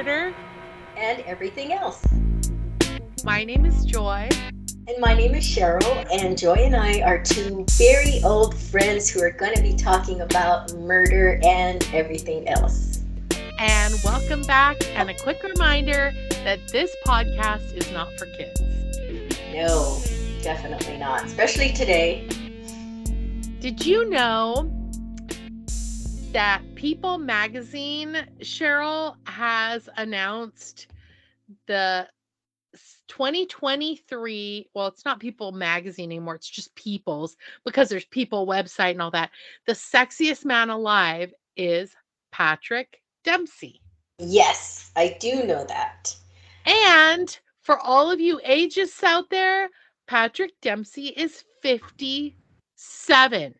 murder, and everything else. my name is Joy. And my name is Cheryl, and Joy and I are two very old friends who are going to be talking about murder and everything else. And welcome back. And a quick reminder that this podcast is not for kids. No, definitely not, especially today. Did you know that People magazine, Cheryl, has announced the 2023, well, it's not People magazine anymore, it's just People's, because there's People website and all that. The sexiest man alive is Patrick Dempsey. Yes, I do know that. And for all of you ages out there, Patrick Dempsey is 57.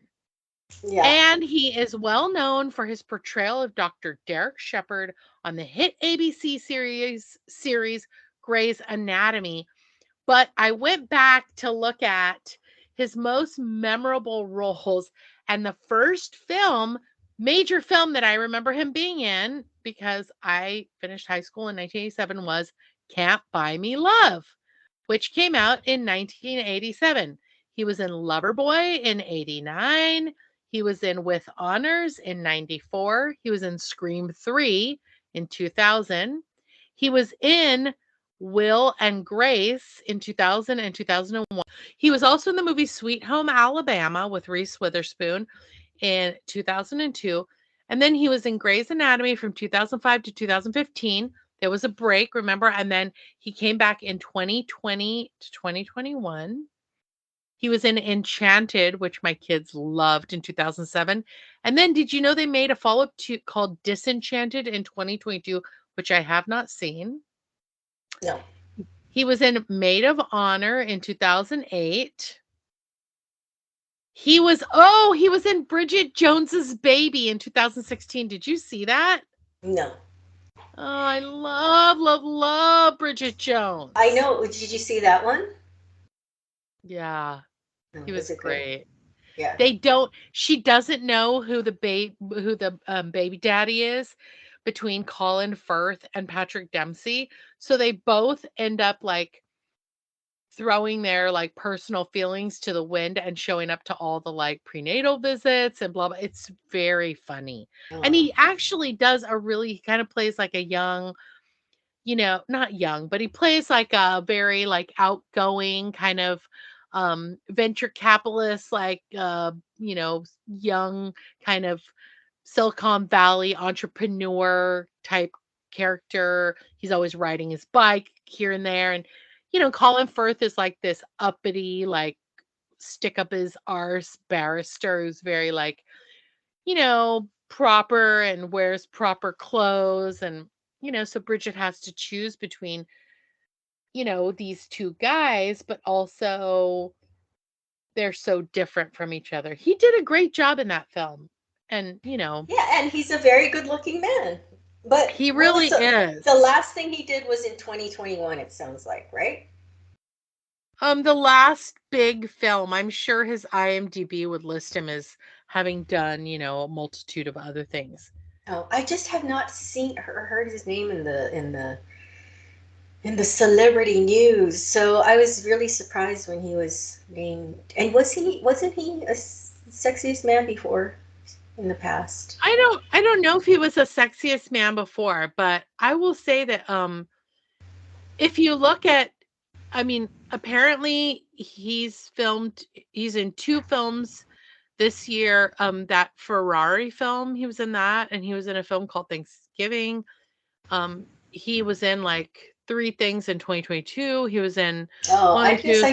Yeah. And he is well known for his portrayal of Dr. Derek Shepherd on the hit ABC series Grey's Anatomy. But I went back to look at his most memorable roles, and the first major film that I remember him being in, because I finished high school in 1987, was Can't Buy Me Love, which came out in 1987. He was in Loverboy in 89. He was in With Honors in 94. He was in Scream 3 in 2000. He was in Will and Grace in 2000 and 2001. He was also in the movie Sweet Home Alabama with Reese Witherspoon in 2002. And then he was in Grey's Anatomy from 2005 to 2015. There was a break, remember? And then he came back in 2020 to 2021. He was in Enchanted, which my kids loved, in 2007. And then did you know they made a follow-up called Disenchanted in 2022, which I have not seen? No. He was in Maid of Honor in 2008. He was in Bridget Jones's Baby in 2016. Did you see that? No. Oh, I love Bridget Jones. I know. Did you see that one? Yeah. He was great. Yeah. She doesn't know who the baby daddy is between Colin Firth and Patrick Dempsey. So they both end up like throwing their like personal feelings to the wind and showing up to all the like prenatal visits and blah blah. It's very funny. And he actually does he kind of plays like a young, not young, but he plays like a very like outgoing kind of venture capitalist, like young kind of Silicon Valley entrepreneur type character. He's always riding his bike here and there. And Colin Firth is like this uppity, like stick up his arse barrister who's very like, proper and wears proper clothes. And, so Bridget has to choose between, these two guys, but also they're so different from each other. He did a great job in that film. And, Yeah, and he's a very good looking man. But he really is. The last thing he did was in 2021, it sounds like, right? The last big film, I'm sure his IMDb would list him as having done, a multitude of other things. Oh, I just have not seen or heard his name in the celebrity news. So I was really surprised when he was named. And wasn't he a sexiest man before in the past? I don't know if he was a sexiest man before, but I will say that if you look at, apparently he's in 2 films this year. That Ferrari film, he was in that, and he was in a film called Thanksgiving. He was in like 3 things in 2022. He was in 4 things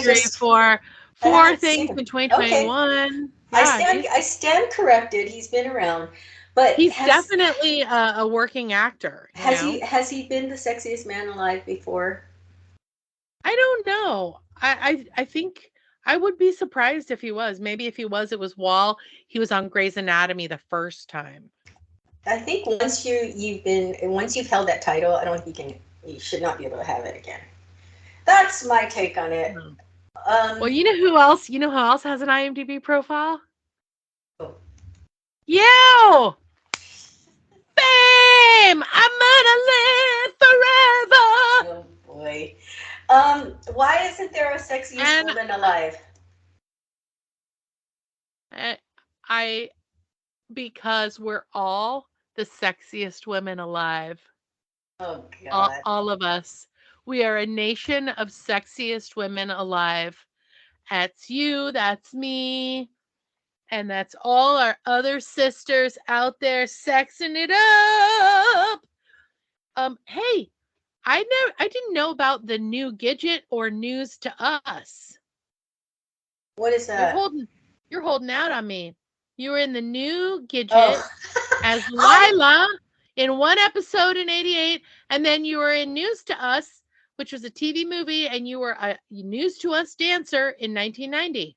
in 2021. Okay. Yeah, I stand corrected. He's been around, but he's definitely a working actor. Has he been the sexiest man alive before? I don't know. I think I would be surprised if he was. Maybe if he was, it was while he was on Grey's Anatomy the first time. I think once you've held that title, I don't think you should not be able to have it again. That's my take on it. Well, you know who else has an IMDb profile? Oh. You! name. I'm gonna live forever. Oh boy. Why isn't there a sexiest And woman alive? I because we're all the sexiest women alive. Oh God. All of us. We are a nation of sexiest women alive. That's you, that's me, and that's all our other sisters out there sexing it up. Hey, I didn't know about the new Gidget or news to us. What is You're that? holding you're holding out on me. You were in the new Gidget Oh, as I Lila in one episode in 88, and then you were in News to Us, which was a TV movie, and you were a News to Us dancer in 1990.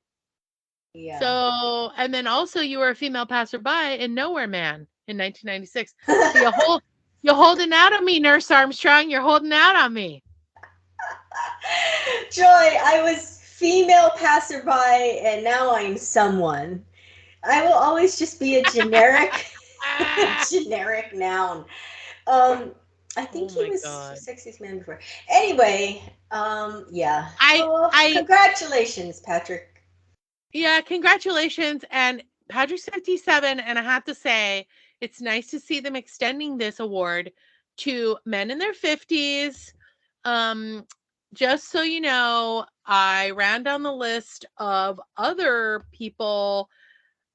yeah. So, and then also you were a female passerby in Nowhere Man in 1996. So you're holding out on me, Nurse Armstrong. You're holding out on me. Joy, I was female passerby and now I'm someone. I will always just be a generic Ah, generic noun. Um, I think oh he my was the god. sexiest man before. Anyway, yeah. I Oh, I congratulations, Patrick. Yeah, congratulations. And Patrick's 57. And I have to say, it's nice to see them extending this award to men in their 50s. Um, just so you know, I ran down the list of other people,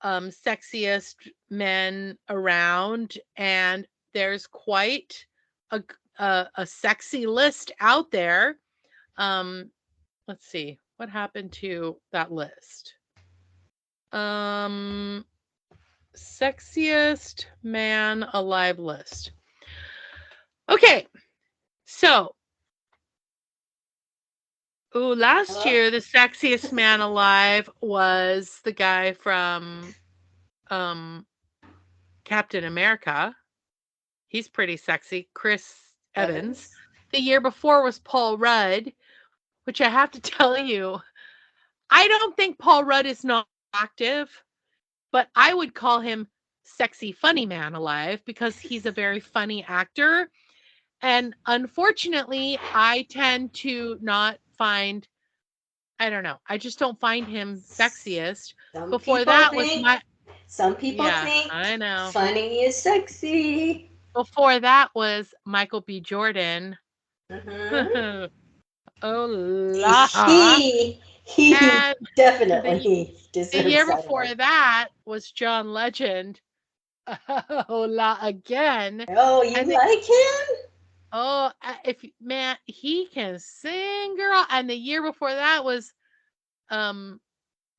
sexiest men around, and there's quite a, a sexy list out there. Um, let's see what happened to that list. Um, sexiest man alive list. Okay, so last Hello? year the sexiest man alive was the guy from um Captain America. He's pretty sexy, Chris Evans. Evans? The year before was Paul Rudd, which I have to tell you, I don't think Paul Rudd is not active, but I would call him sexy funny man alive because he's a very funny actor. And unfortunately, I tend to not find, I don't know, I just don't find him sexiest. Some Before people that was think, my, some people yeah, think I know. funny is sexy. Before that was Michael B. Jordan. Hmm Oh la. he And the definitely the year deserves that before award. that was John Legend. Oh la again. Oh, you And like him? oh, if man, he can sing, girl. And the year before that was um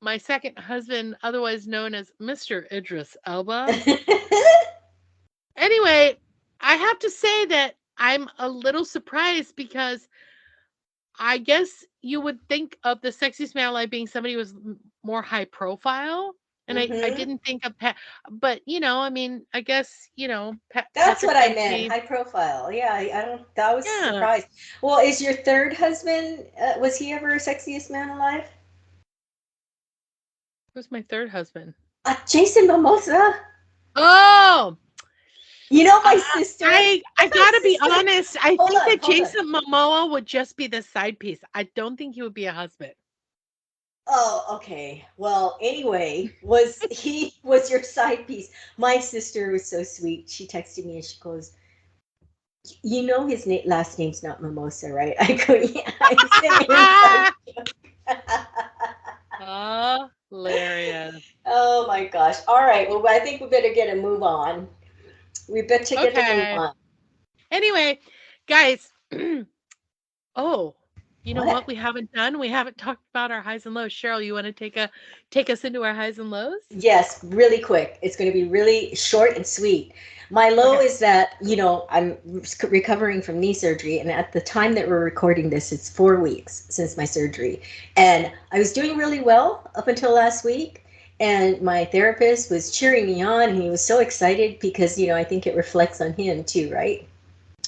my second husband, otherwise known as Mr. Idris Elba. Anyway, I have to say that I'm a little surprised because I guess you would think of the sexiest man alive being somebody who was more high profile. And I hmm didn't think of but I mean, I guess, That's Patrick what I meant, Dempsey. high profile. Yeah, I don't. I was Yeah, surprised. Well, is your third husband? Was he ever sexiest man alive? who's my third husband? Jason Mimosa. Oh, You know I my sister. I My gotta be sister. honest. I Hold think on, that hold on. Jason Momoa would just be the side piece. I don't think he would be a husband. Oh, okay. Well, anyway, was your side piece? My sister was so sweet. She texted me and she goes, "You know his last name's not Mimosa, right?" I go, "Yeah." I said, "Inside joke." Hilarious. Oh my gosh! All right. Well, I think we better get a move on. We better get a move Okay. on. Anyway, guys. Oh, you know What? what we haven't done? We haven't talked about our highs and lows. Cheryl, you want to take us into our highs and lows? Yes, really quick. It's going to be really short and sweet. My low Okay. is that, I'm recovering from knee surgery, and at the time that we're recording this, it's 4 weeks since my surgery. And I was doing really well up until last week, and my therapist was cheering me on, and he was so excited because, I think it reflects on him too, right?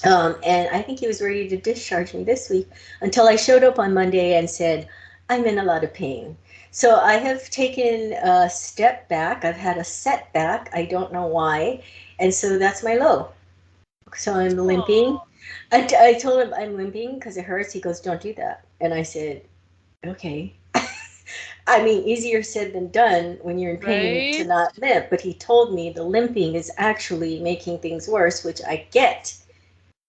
And I think he was ready to discharge me this week until I showed up on Monday and said, I'm in a lot of pain. So I have taken a step back. I've had a setback. I don't know why. And so that's my low. So I'm limping. Oh, I told him I'm limping because it hurts. He goes, don't do that. And I said, okay. I mean, easier said than done when you're in pain to right? not limp. But he told me the limping is actually making things worse, which I get.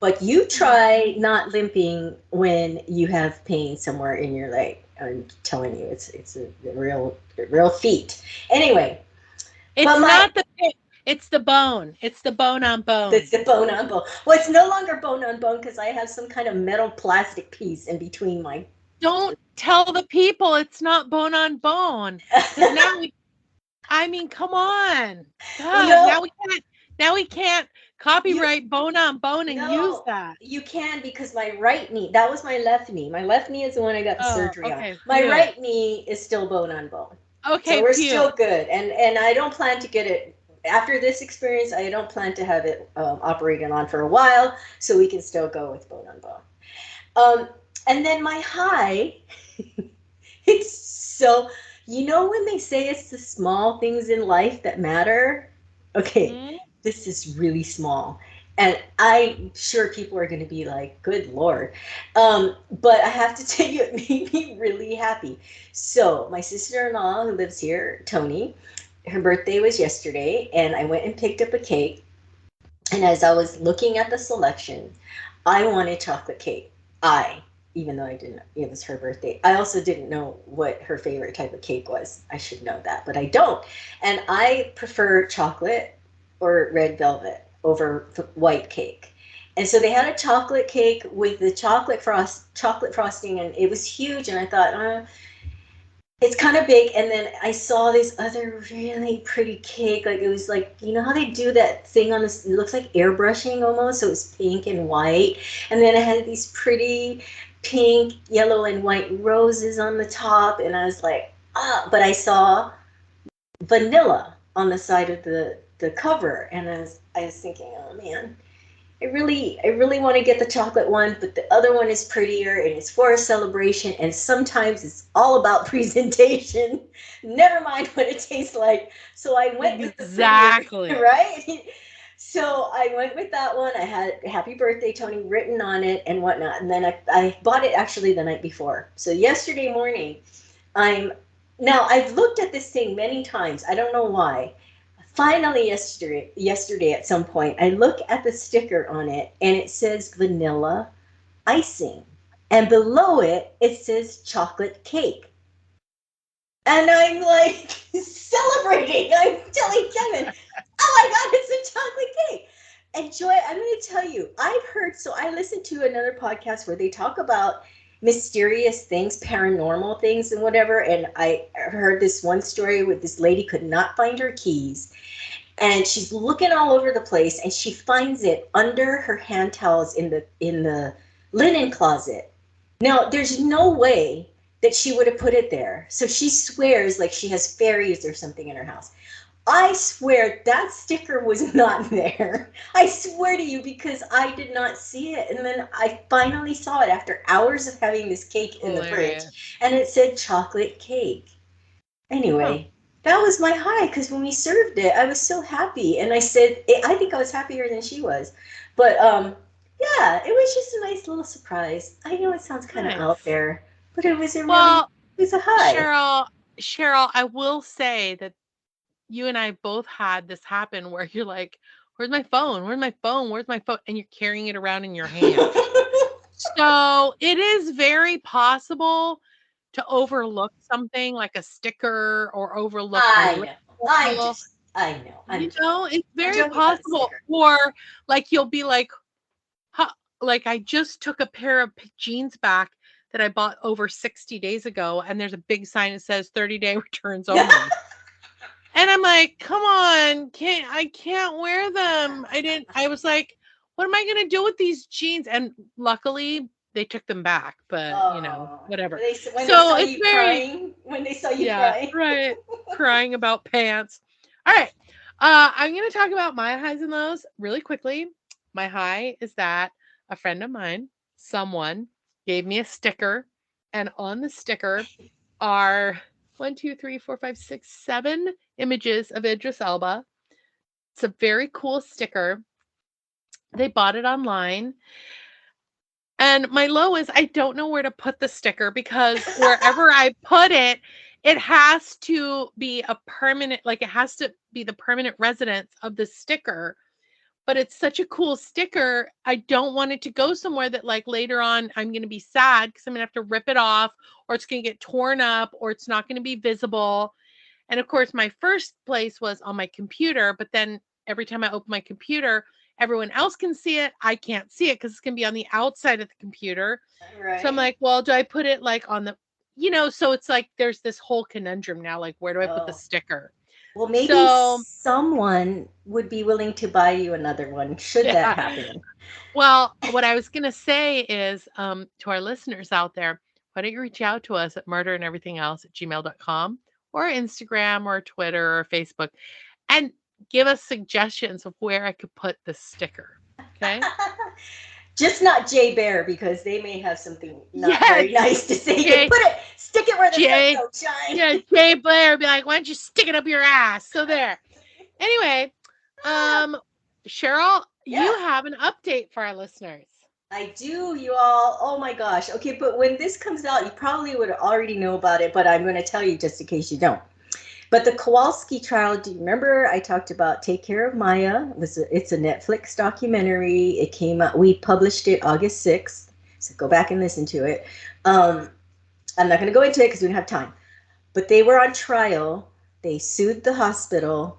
But you try Mhm. not limping when you have pain somewhere in your leg. I'm telling you, it's a real feat. Anyway, but It's my not the pit, it's the bone. It's the bone on that's bone. the bone on bone. Well, it's no longer bone on bone because I have some kind of metal plastic piece in between my. Don't tell the people it's not bone on bone, because I mean, come on. God, No, now we can't you copyright bone on bone and use no, that. you can because my right knee. That was my left knee. My left knee is the one I got the Oh, surgery on. okay, My phew. right knee is still bone on bone. So Okay, we're phew. still good, and I don't plan to get it after this experience. I don't plan to have it operated on for a while, so we can still go with bone on bone. Um, and then my high, it's so when they say it's the small things in life that matter. Okay, Mhm. this is really small, and I'm sure people are going to be like, "Good Lord," but I have to tell you, it made me really happy. So my sister-in-law who lives here, Tony, her birthday was yesterday, and I went and picked up a cake. And as I was looking at the selection, I wanted chocolate cake. Even though I didn't, it was her birthday. I also didn't know what her favorite type of cake was. I should know that, but I don't. And I prefer chocolate or red velvet over white cake. And so they had a chocolate cake with the chocolate frosting, and it was huge. And I thought, it's kind of big. And then I saw this other really pretty cake. Like it was like, you know how they do that thing on this, it looks like airbrushing almost. So it was pink and white. And then it had these pretty pink, yellow, and white roses on the top. And I was like, but I saw vanilla on the side of the cover. And I was thinking, oh man, I really want to get the chocolate one, but the other one is prettier and it's for a celebration. And sometimes it's all about presentation. Never mind what it tastes like. So I went with the prettier, Exactly. right? So I went with that one. I had "Happy Birthday, Tony" written on it and whatnot. And then I bought it actually the night before. So yesterday morning, I'm now I've looked at this thing many times. I don't know why. Finally, yesterday at some point, I look at the sticker on it and it says vanilla icing. And below it, it says chocolate cake. And I'm like celebrating. I'm telling Kevin, oh my God, it's a chocolate cake. And Joy, I'm going to tell you, so I listened to another podcast where they talk about mysterious things, paranormal things, and whatever. And I heard this one story where this lady could not find her keys and she's looking all over the place and she finds it under her hand towels in the linen closet. Now there's no way that she would have put it there, so she swears like she has fairies or something in her house. I swear that sticker was not there. I swear to you, because I did not see it. And then I finally saw it after hours of having this cake in the fridge, Hilarious. and it said chocolate cake. Huh. Anyway, that was my high because when we served it, I was so happy, and I said, I think I was happier than she was. But yeah, it was just a nice little surprise. I know it sounds kind of out Nice. there, but it Well, was a high. Cheryl, Cheryl, I will say that you and I both had this happen where you're like, "Where's my phone? Where's my phone? Where's my phone?" And you're carrying it around in your hand. So it is very possible to overlook something like a sticker or overlook a I know. label. I know. I'm joking. It's I'm very joking about the possible. sticker. Or like you'll be like, huh, like I just took a pair of jeans back that I bought over 60 days ago, and there's a big sign that says 30-day returns only. And I'm like, come on, I can't wear them. I was like, what am I gonna do with these jeans? And luckily they took them back, but Oh, whatever. when they So saw it's you very, crying, when they saw you yeah, crying. right. Crying about pants. All right. I'm gonna talk about my highs and lows really quickly. My high is that a friend of mine, someone, gave me a sticker, and on the sticker are one, two, three, four, five, six, 7 images of Idris Elba. It's a very cool sticker. They bought it online. And my low is I don't know where to put the sticker because wherever I put it, it has to be a permanent, like it has to be the permanent residence of the sticker. But it's such a cool sticker. I don't want it to go somewhere that like later on I'm going to be sad because I'm going to have to rip it off or it's going to get torn up or it's not going to be visible. And of course, my first place was on my computer, but then every time I open my computer, everyone else can see it. I can't see it because it's going to be on the outside of the computer. So I'm Right. like, well, do I put it like on the, so it's like there's this whole conundrum now. Like, where do I put the Oh. sticker? Well, maybe So, someone would be willing to buy you another one should that yeah. happen. Well, what I was going to say is to our listeners out there, why don't you reach out to us at murderandeverythingelse@gmail.com or Instagram or Twitter or Facebook and give us suggestions of where I could put the sticker. Okay. Just not Jay Bear because they may have something not Yeah. very nice to say. You Jay, put it, stick it where the sun Jay, don't shine. yeah, Jay Blair would be like, why don't you stick it up your ass? So there. Anyway, um, Cheryl, you Yeah, have an update for our listeners. I do, you all. Oh my gosh. Okay, but when this comes out, you probably would already know about it, but I'm going to tell you just in case you don't. But the Kowalski trial, do you remember I talked about Take Care of Maya? It's a Netflix documentary. It came out, we published it August 6th. So go back and listen to it. I'm not going to go into it because we don't have time. But they were on trial. They sued the hospital,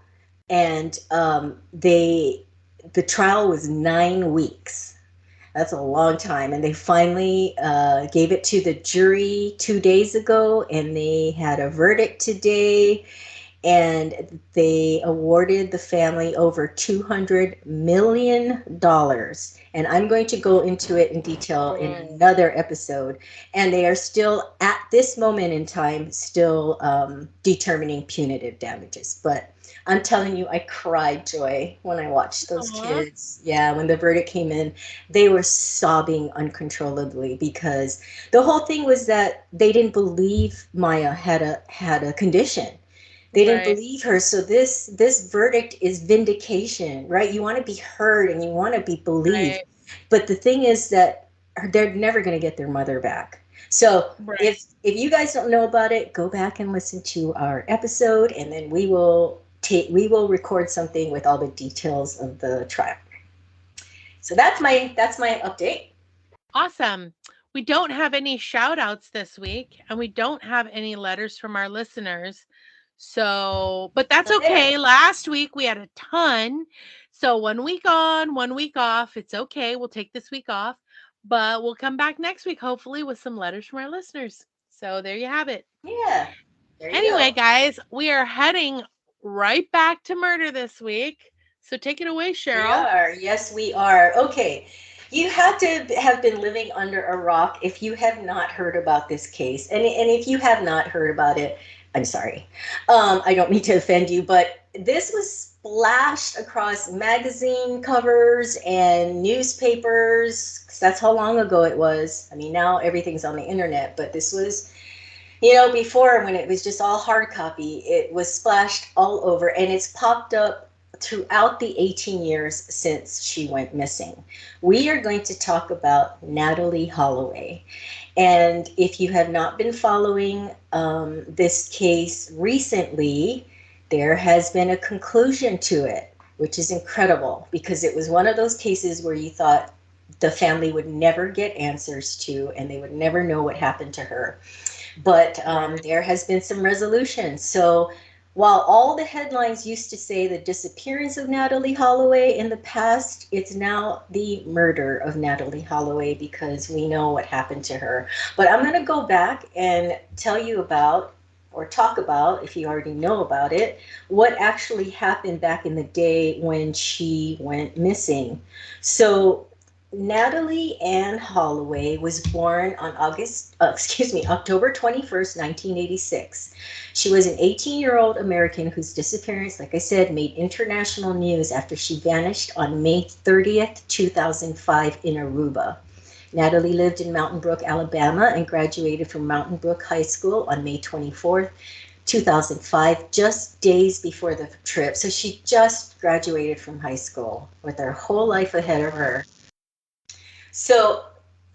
and the trial was 9 weeks. That's a long time. And they finally gave it to the jury 2 days ago, and they had a verdict today. And they awarded the family over $200 million. And I'm going to go into it in detail in Oh, another episode. And they are still, at this moment in time, still determining punitive damages. But I'm telling you, I cried joy when I watched those aw, kids. Yeah, when the verdict came in, they were sobbing uncontrollably because the whole thing was that they didn't believe Maya had a condition. They didn't right, believe her. So this verdict is vindication, right? You want to be heard and you want to be believed. right, But the thing is that they're never going to get their mother back. So right. if you guys don't know about it, go back and listen to our episode, and then we will record something with all the details of the trial. So that's my update. Awesome. We don't have any shout outs this week, and we don't have any letters from our listeners. So, but that's So there. okay. Last week we had a ton. So, 1 week on, 1 week off. It's okay. We'll take this week off, but we'll come back next week, hopefully, with some letters from our listeners. So, there you have it. Yeah. There you Anyway, go. guys, we are heading right back to murder this week. So, take it away, We Cheryl. are. Yes, we are. Okay. You had to have been living under a rock if you have not heard about this case. And if you have not heard about it, I'm sorry. I don't mean to offend you, but this was splashed across magazine covers and newspapers. 'Cause that's how long ago it was. I mean, now everything's on the internet, but this was, before when it was just all hard copy, it was splashed all over, and it's popped up throughout the 18 years since she went missing. We are going to talk about Natalee Holloway. And if you have not been following this case recently, there has been a conclusion to it, which is incredible because it was one of those cases where you thought the family would never get answers to and they would never know what happened to her. But Right. there has been some resolution. So while all the headlines used to say the disappearance of Natalee Holloway in the past, it's now the murder of Natalee Holloway because we know what happened to her. But I'm going to go back and tell you about, or talk about, if you already know about it, what actually happened back in the day when she went missing. So Natalee Ann Holloway was born on October 21st, 1986. She was an 18-year-old American whose disappearance, like I said, made international news after she vanished on May 30th, 2005 in Aruba. Natalee lived in Mountain Brook, Alabama, and graduated from Mountain Brook High School on May 24th, 2005, just days before the trip. So she just graduated from high school with her whole life ahead of her. So,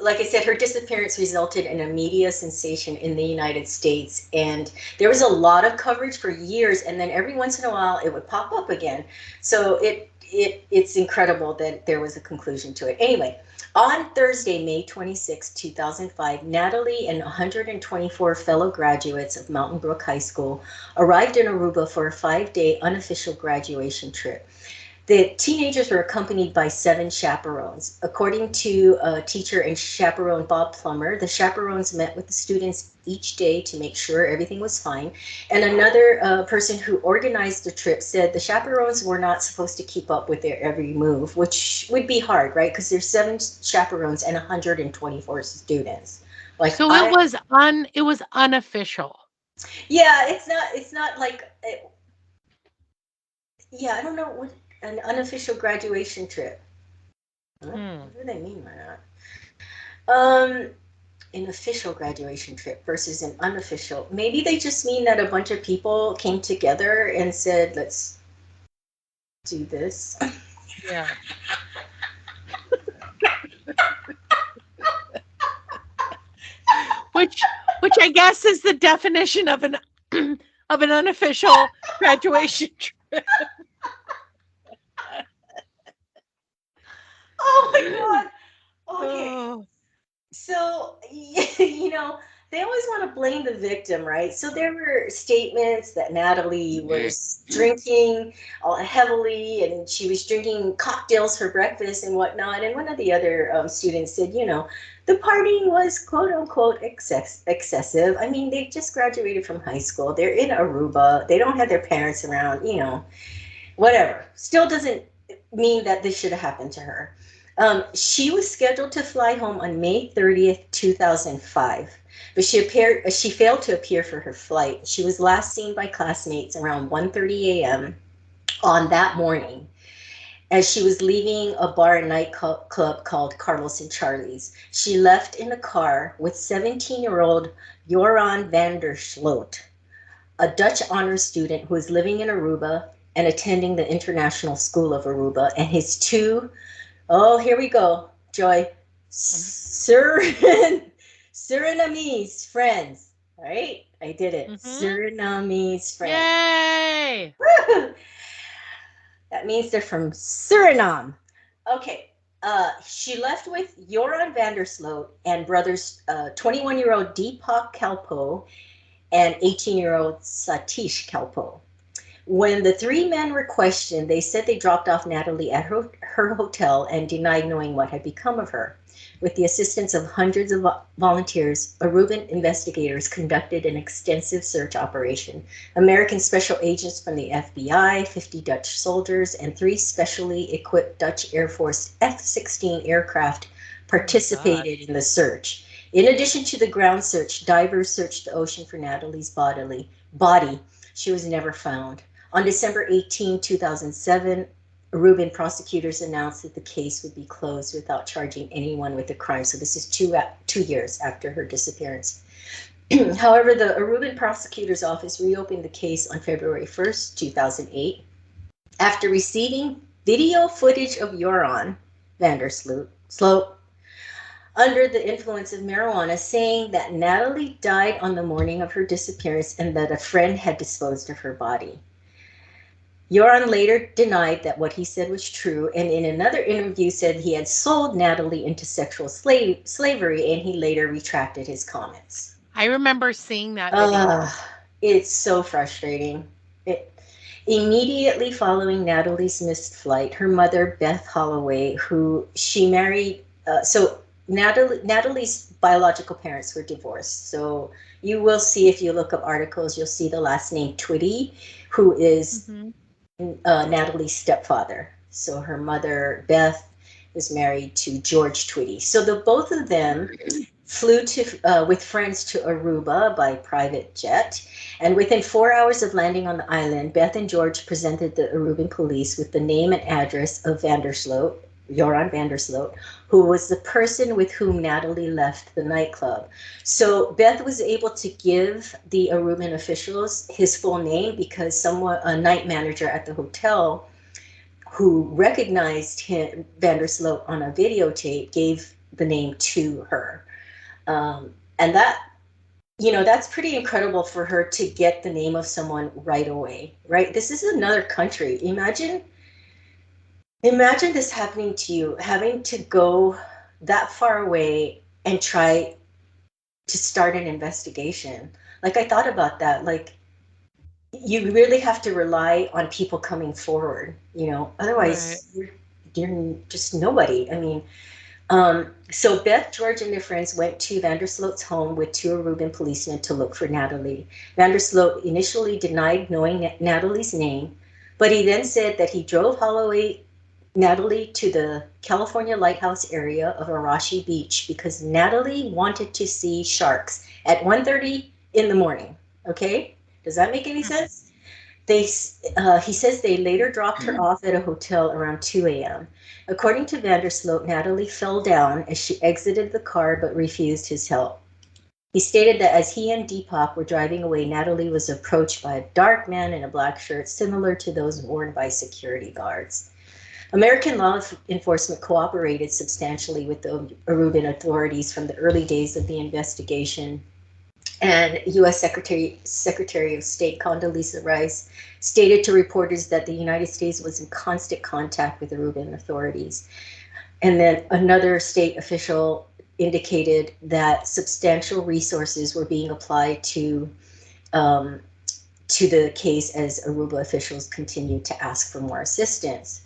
like I said, her disappearance resulted in a media sensation in the United States. And there was a lot of coverage for years. And then every once in a while, it would pop up again. So it's incredible that there was a conclusion to it. Anyway, on Thursday, May 26, 2005, Natalee and 124 fellow graduates of Mountain Brook High School arrived in Aruba for a 5-day unofficial graduation trip. The teenagers were accompanied by 7 chaperones. According to teacher and chaperone Bob Plummer, the chaperones met with the students each day to make sure everything was fine. And another person who organized the trip said the chaperones were not supposed to keep up with their every move, which would be hard, right? Because there's 7 chaperones and 124 students. Like So it was unofficial. yeah, it's not like yeah, I don't know what an unofficial graduation trip. What do they mean by that? An official graduation trip versus an unofficial. Maybe they just mean that a bunch of people came together and said, let's do this. Yeah. which I guess is the definition of an of an unofficial graduation trip. Oh my God. Okay. So, you know, they always want to blame the victim, right? So there were statements that Natalee was drinking heavily and she was drinking cocktails for breakfast and whatnot. And one of the other students said, you know, the partying was quote unquote excessive. I mean, they just graduated from high school. They're in Aruba. They don't have their parents around, you know, whatever. Still doesn't mean that this should have happened to her. She was scheduled to fly home on May 30th, 2005, but she failed to appear for her flight. She was last seen by classmates around 1:30 a.m. on that morning as she was leaving a bar and night club called Carlos and Charlie's. She left in a car with 17-year-old Joran van der Sloot, a Dutch honors student who is living in Aruba and attending the International School of Aruba, and his 2 oh, here we go, Joy. Surinamese friends. All right, I did it. Surinamese friends. Yay! That means they're from Suriname. Okay. She left with Joran van der Sloot and brothers 21-year-old Deepak Kalpo and 18-year-old Satish Kalpo. When the 3 men were questioned, they said they dropped off Natalee at her hotel and denied knowing what had become of her. With the assistance of hundreds of volunteers, Aruban investigators conducted an extensive search operation. American special agents from the FBI, 50 Dutch soldiers, and 3 specially equipped Dutch Air Force F-16 aircraft participated in the search. In addition to the ground search, divers searched the ocean for Natalee's body. She was never found. On December 18, 2007, Aruban prosecutors announced that the case would be closed without charging anyone with the crime. So this is 2 years after her disappearance. However, the Aruban prosecutor's office reopened the case on February 1st, 2008, after receiving video footage of Joran van der Sloot under the influence of marijuana, saying that Natalee died on the morning of her disappearance and that a friend had disposed of her body. Joran later denied that what he said was true, and in another interview said he had sold Natalee into sexual slavery, and he later retracted his comments. I remember seeing that video. It's so frustrating. Immediately following Natalee's missed flight, her mother, Beth Holloway, who she married, Natalee's biological parents were divorced. So you will see, if you look up articles, you'll see the last name Twitty, who is Natalee's stepfather. So her mother, Beth, was married to George Twitty. So the both of them flew with friends to Aruba by private jet. And within 4 hours of landing on the island, Beth and George presented the Aruban police with the name and address of van der Sloot, Joran van der Sloot, who was the person with whom Natalee left the nightclub. So Beth was able to give the Aruban officials his full name because someone, a night manager at the hotel, who recognized him, van der Sloot, on a videotape, gave the name to her. And that, that's pretty incredible for her to get the name of someone right away, right? This is another country. Imagine this happening to you, having to go that far away and try to start an investigation. Like, I thought about that. Like, you really have to rely on people coming forward, Right. otherwise you're just nobody. I mean, so Beth, George, and their friends went to van der Sloot's home with two Aruban policemen to look for Natalee. Van der Sloot initially denied knowing Natalee's name, but he then said that he drove Natalee to the California Lighthouse area of Arashi Beach because Natalee wanted to see sharks at 1:30 in the morning. Okay? Does that make any sense? He says they later dropped her off at a hotel around 2 a.m. According to van der Sloot, Natalee fell down as she exited the car but refused his help. He stated that as he and Deepak were driving away, Natalee was approached by a dark man in a black shirt similar to those worn by security guards. American law enforcement cooperated substantially with the Aruban authorities from the early days of the investigation. And U.S. Secretary of State Condoleezza Rice stated to reporters that the United States was in constant contact with the Aruban authorities. And then another state official indicated that substantial resources were being applied to the case as Aruba officials continued to ask for more assistance.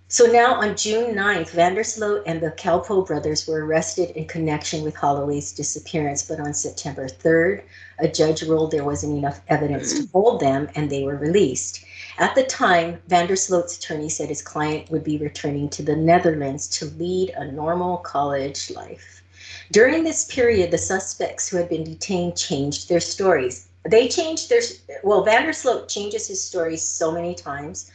So now on June 9th, van der Sloot and the Kalpoe brothers were arrested in connection with Holloway's disappearance, but on September 3rd, a judge ruled there wasn't enough evidence to hold them and they were released. At the time, van der Sloot's attorney said his client would be returning to the Netherlands to lead a normal college life. During this period, the suspects who had been detained changed their stories. Van der Sloot changes his stories so many times.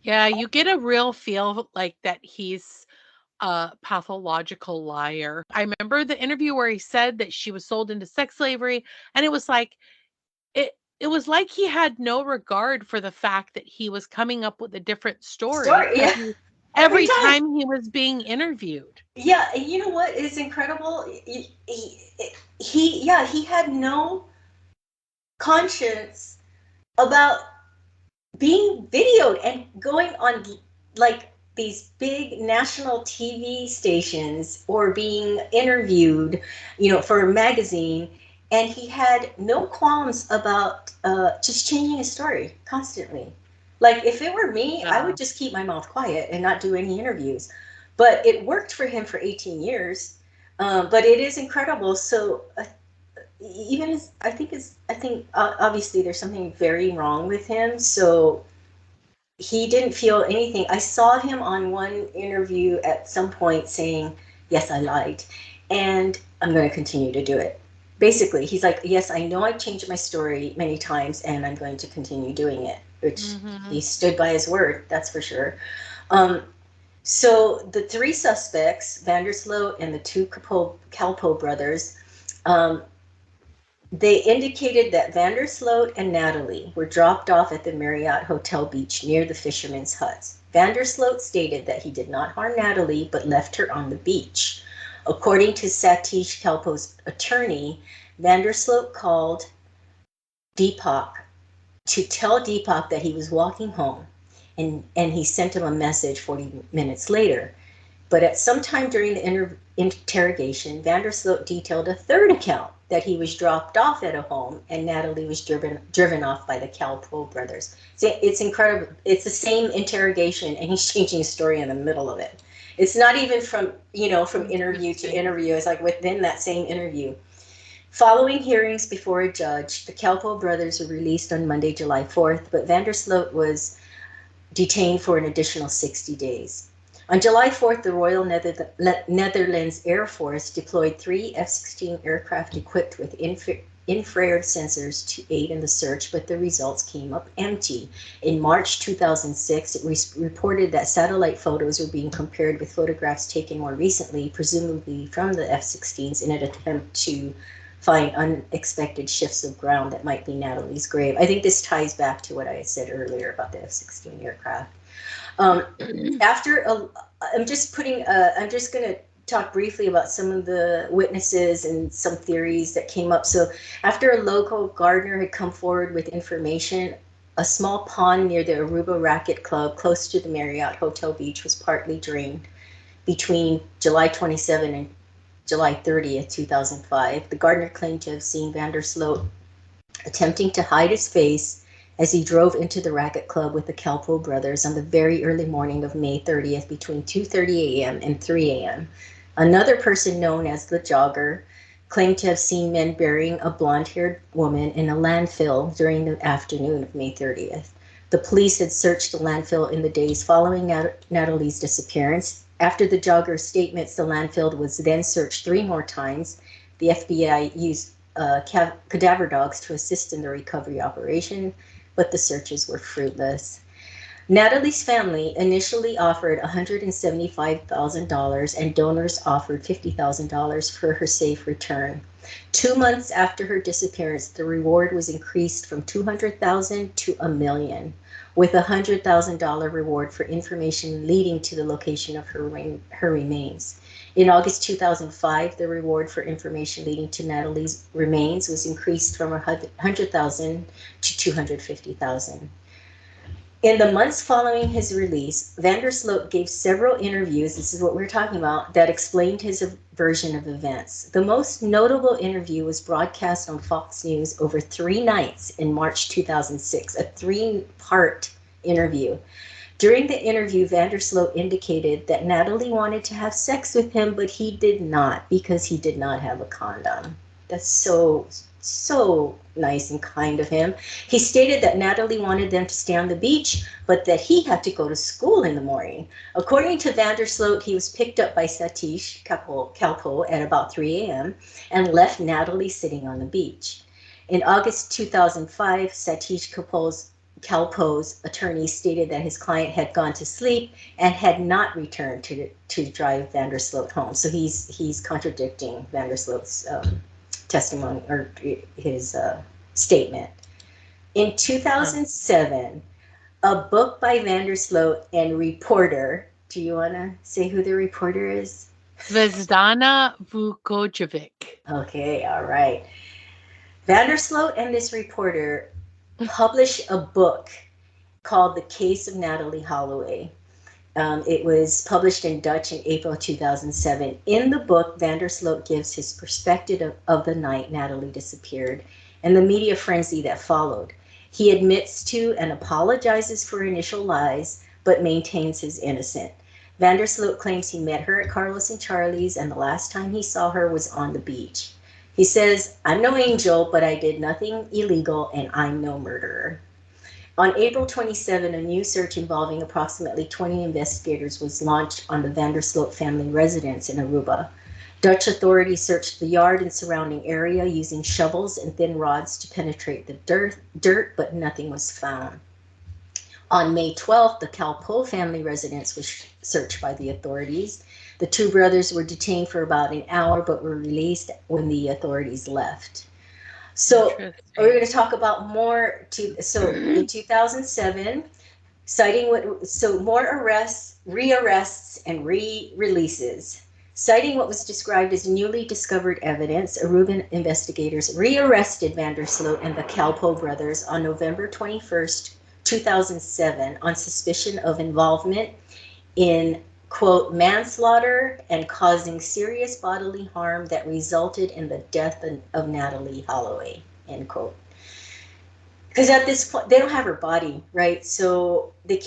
Yeah, you get a real feel like that he's a pathological liar. I remember the interview where he said that she was sold into sex slavery, and it was like it was like he had no regard for the fact that he was coming up with a different story Story, yeah, every every time. time he was being interviewed. Yeah, and you know what is incredible? He had no conscience about being videoed and going on like these big national TV stations or being interviewed, for a magazine. And he had no qualms about just changing his story constantly. Like, if it were me, I Yeah. would just keep my mouth quiet and not do any interviews. But it worked for him for 18 years. But it is incredible. So even as I think obviously there's something very wrong with him. So he didn't feel anything. I saw him on one interview at some point saying, "Yes, I lied, and I'm going to continue to do it." Basically, he's like, "Yes, I know I changed my story many times, and I'm going to continue doing it," which he Mhm. stood by his word, that's for sure. Um, so the three suspects, van der Sloot and the two Kalpoe brothers, um, they indicated that van der Sloot and Natalee were dropped off at the Marriott Hotel Beach near the fishermen's huts. Van der Sloot stated that he did not harm Natalee but left her on the beach. According to Satish Kalpoe's attorney, van der Sloot called Deepak to tell Deepak that he was walking home, and he sent him a message 40 minutes later. But at some time during the interrogation, van der Sloot detailed a third account that he was dropped off at a home and Natalee was driven off by the Kalpoe brothers. So it's incredible. It's the same interrogation and he's changing his story in the middle of it. It's not even from interview to Interesting. interview. It's like within that same interview. Following hearings before a judge, the Kalpoe brothers were released on Monday, July 4th, but van der Sloot was detained for an additional 60 days. On July 4th, the Royal Netherlands Air Force deployed three F-16 aircraft equipped with infrared sensors to aid in the search, but the results came up empty. In March 2006, it was reported that satellite photos were being compared with photographs taken more recently, presumably from the F-16s, in an attempt to find unexpected shifts of ground that might be Natalee's grave. I think this ties back to what I had said earlier about the F-16 aircraft. Um, after a, I'm just going to talk briefly about some of the witnesses and some theories that came up. So after a local gardener had come forward with information, a small pond near the Aruba Racket Club close to the Marriott Hotel Beach was partly drained between July 27 and July 30th, 2005. The gardener claimed to have seen Vandersloot attempting to hide his face as he drove into the racket club with the Kalpo brothers on the very early morning of May 30th between 2:30 a.m. and 3 a.m. Another person known as the Jogger claimed to have seen men burying a blonde-haired woman in a landfill during the afternoon of May 30th. The police had searched the landfill in the days following Natalee's disappearance. After the Jogger's statements, the landfill was then searched 3 more times. The FBI used cadaver dogs to assist in the recovery operation, but the searches were fruitless. Natalee's family initially offered $175,000 and donors offered $50,000 for her safe return. 2 months after her disappearance, the reward was increased from $200,000 to $1 million, with a $100,000 reward for information leading to the location of her remains. In August 2005, the reward for information leading to Natalee's remains was increased from $100,000 to $250,000. In the months following his release, Vandersloot gave several interviews, this is what we're talking about, that explained his version of events. The most notable interview was broadcast on Fox News over 3 nights in March 2006, a 3-part interview. During the interview, Vandersloot indicated that Natalee wanted to have sex with him, but he did not because he did not have a condom. That's so nice and kind of him. He stated that Natalee wanted them to stay on the beach, but that he had to go to school in the morning. According to Vandersloot, he was picked up by Satish Kalpo at about 3 a.m. and left Natalee sitting on the beach. In August 2005, Satish Kalpo's attorney stated that his client had gone to sleep and had not returned to drive Vandersloot home. So he's contradicting Vandersloot's testimony or his statement. In 2007, a book by Vandersloot and reporter, do you want to say who the reporter is? Zvezdana Vukojevic. Okay, all right. Vandersloot and this reporter published a book called The Case of Natalee Holloway. It was published in Dutch in April 2007. In the book, Vandersloot gives his perspective of the night Natalee disappeared and the media frenzy that followed. He admits to and apologizes for initial lies, but maintains his innocence. Vandersloot claims he met her at Carlos and Charlie's, and the last time he saw her was on the beach. He says, "I'm no angel, but I did nothing illegal, and I'm no murderer." On April 27, a new search involving approximately 20 investigators was launched on the Vandersloot family residence in Aruba. Dutch authorities searched the yard and surrounding area using shovels and thin rods to penetrate the dirt, but nothing was found. On May 12th, the Kalpo family residence was searched by the authorities. The 2 brothers were detained for about an hour, but were released when the authorities left. So we're going to talk about more. So in 2007, more arrests, rearrests, and re-releases. Citing what was described as newly discovered evidence, Aruban investigators rearrested Vandersloot and the Kalpo brothers on November 21st, 2007 on suspicion of involvement in, quote, manslaughter and causing serious bodily harm that resulted in the death of Natalee Holloway, end quote. Because at this point, they don't have her body, right? So they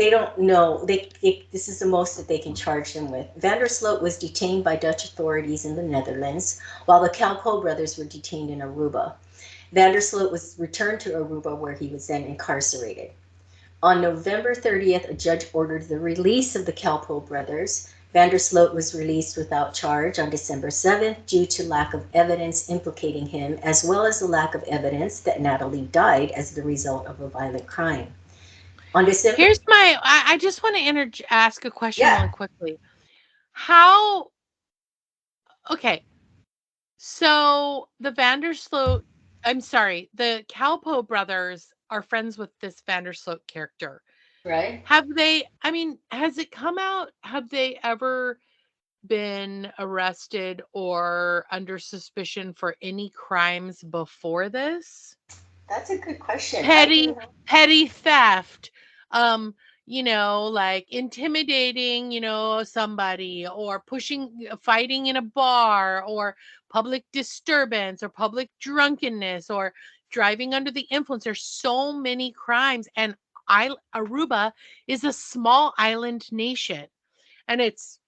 don't know. This is the most that they can charge them with. Vandersloot was detained by Dutch authorities in the Netherlands, while the Kalpo brothers were detained in Aruba. Vandersloot was returned to Aruba, where he was then incarcerated. On November 30th, a judge ordered the release of the Kalpo brothers. Vandersloot was released without charge on December 7th due to lack of evidence implicating him, as well as the lack of evidence that Natalee died as the result of a violent crime. On December, Here's I just want to ask a question really yeah, quickly. How, okay, so the Vandersloot, I'm sorry, the Calpo brothers are friends with this Vandersloot character. right? Have they, I mean, has it come out? Have they ever been arrested or under suspicion for any crimes before this? That's a good question. I Petty do. petty theft, like intimidating, somebody, or fighting in a bar, or public disturbance, or public drunkenness, or driving under the influence. There's so many crimes, and Aruba is a small island nation, and it's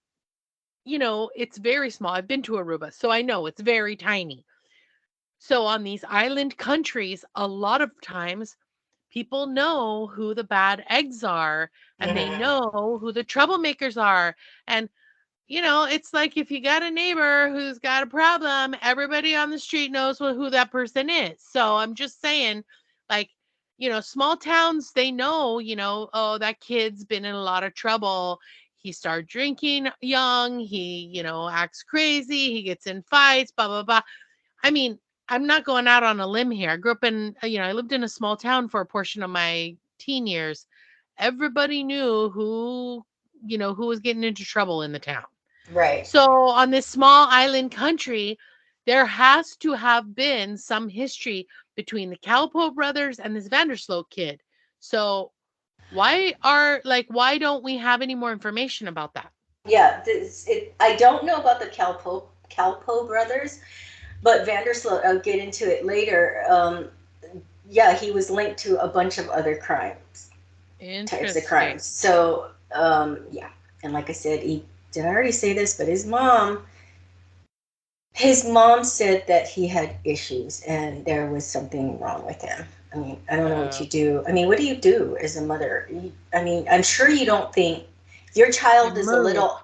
very small. I've been to Aruba, so I know it's very tiny. So on these island countries, a lot of times people know who the bad eggs are, and they Mhm. know who the troublemakers are. And, it's like if you got a neighbor who's got a problem, everybody on the street knows who that person is. So I'm just saying, like, small towns, they know, oh, that kid's been in a lot of trouble. He started drinking young. He, acts crazy. He gets in fights, blah, blah, blah. I mean, I'm not going out on a limb here. I grew up in, I lived in a small town for a portion of my teen years. Everybody knew who was getting into trouble in the town. Right. So on this small island country, there has to have been some history between the Calpo brothers and this Vandersloot kid. So why don't we have any more information about that? Yeah, I don't know about the Calpo brothers, but Vandersloot, I'll get into it later. Yeah, he was linked to a bunch of other types of Interesting. crimes. So, yeah, and like I said, did I already say this? But his mom said that he had issues and there was something wrong with him. I mean, I don't know what Uh, you do. I mean, what do you do as a mother? I mean, I'm sure you don't think your you child is a move. little,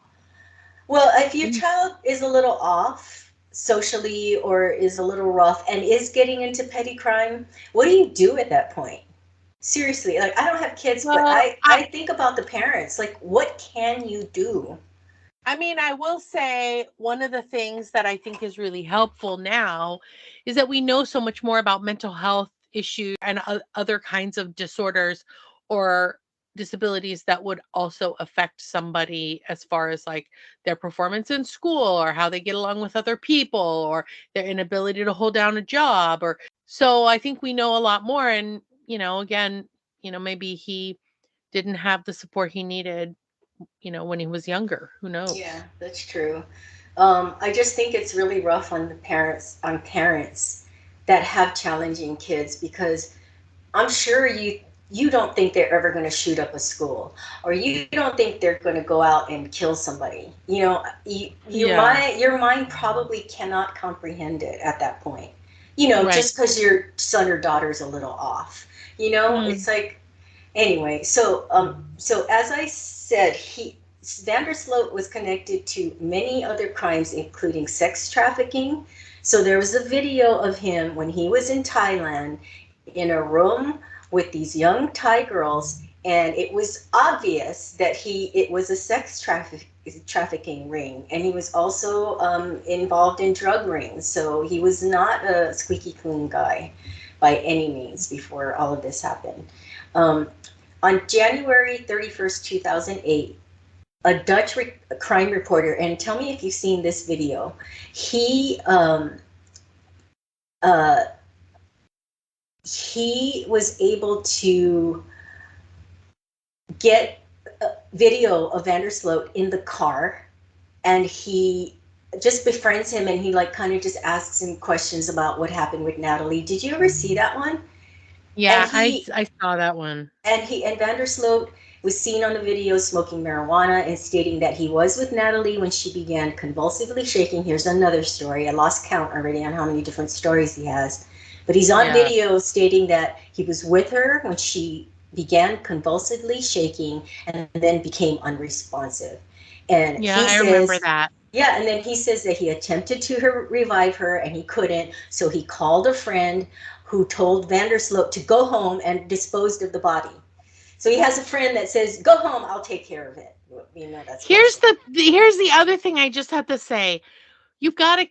well, if your You child is a little off socially or is a little rough and is getting into petty crime, what do you do at that point? Seriously, like I don't have kids, but Well, I think about the parents. Like, what can you do? I mean, I will say one of the things that I think is really helpful now is that we know so much more about mental health issues and other kinds of disorders or disabilities that would also affect somebody as far as like their performance in school, or how they get along with other people, or their inability to hold down a job. Or so I think we know a lot more. And, again, maybe he didn't have the support he needed, when he was younger. Who Yeah, knows? that's true. I just think it's really rough on parents that have challenging kids because I'm sure you don't think they're ever going to shoot up a school or you don't think they're going to go out and kill somebody. You know, Yeah, your mind probably cannot comprehend it at that point. You know, right. just because your son or daughter's a little off. You know, it's Mm, like anyway. So as I said, he Vandersloot was connected to many other crimes, including sex trafficking. So there was a video of him when he was in Thailand in a room with these young Thai girls, and it was obvious that it was a trafficking ring, and he was also involved in drug rings. So he was not a squeaky clean guy by any means before all of this happened. Um, on January 31st, 2008, a Dutch crime reporter, and tell me if you've seen this video, he uh, he was able to get a video of Vandersloot in the car, and he just befriends him, and he like kind of just asks him questions about what happened with Natalee. Did you ever see that one? And yeah, I saw that one. and Vandersloot was seen on the video smoking marijuana and stating that he was with Natalee when she began convulsively shaking. Here's another story. I lost count already on how many different stories he has. But he's on Yeah. video stating that he was with her when she began convulsively shaking and then became unresponsive. And Yeah, he I remember says, that. yeah, and then he says that he attempted to revive her and he couldn't. So he called a friend who told Vandersloot to go home and disposed of the body. So he has a friend that says, "Go home, I'll take care of it." That's bullshit. Here's the other thing I just have to say. You've got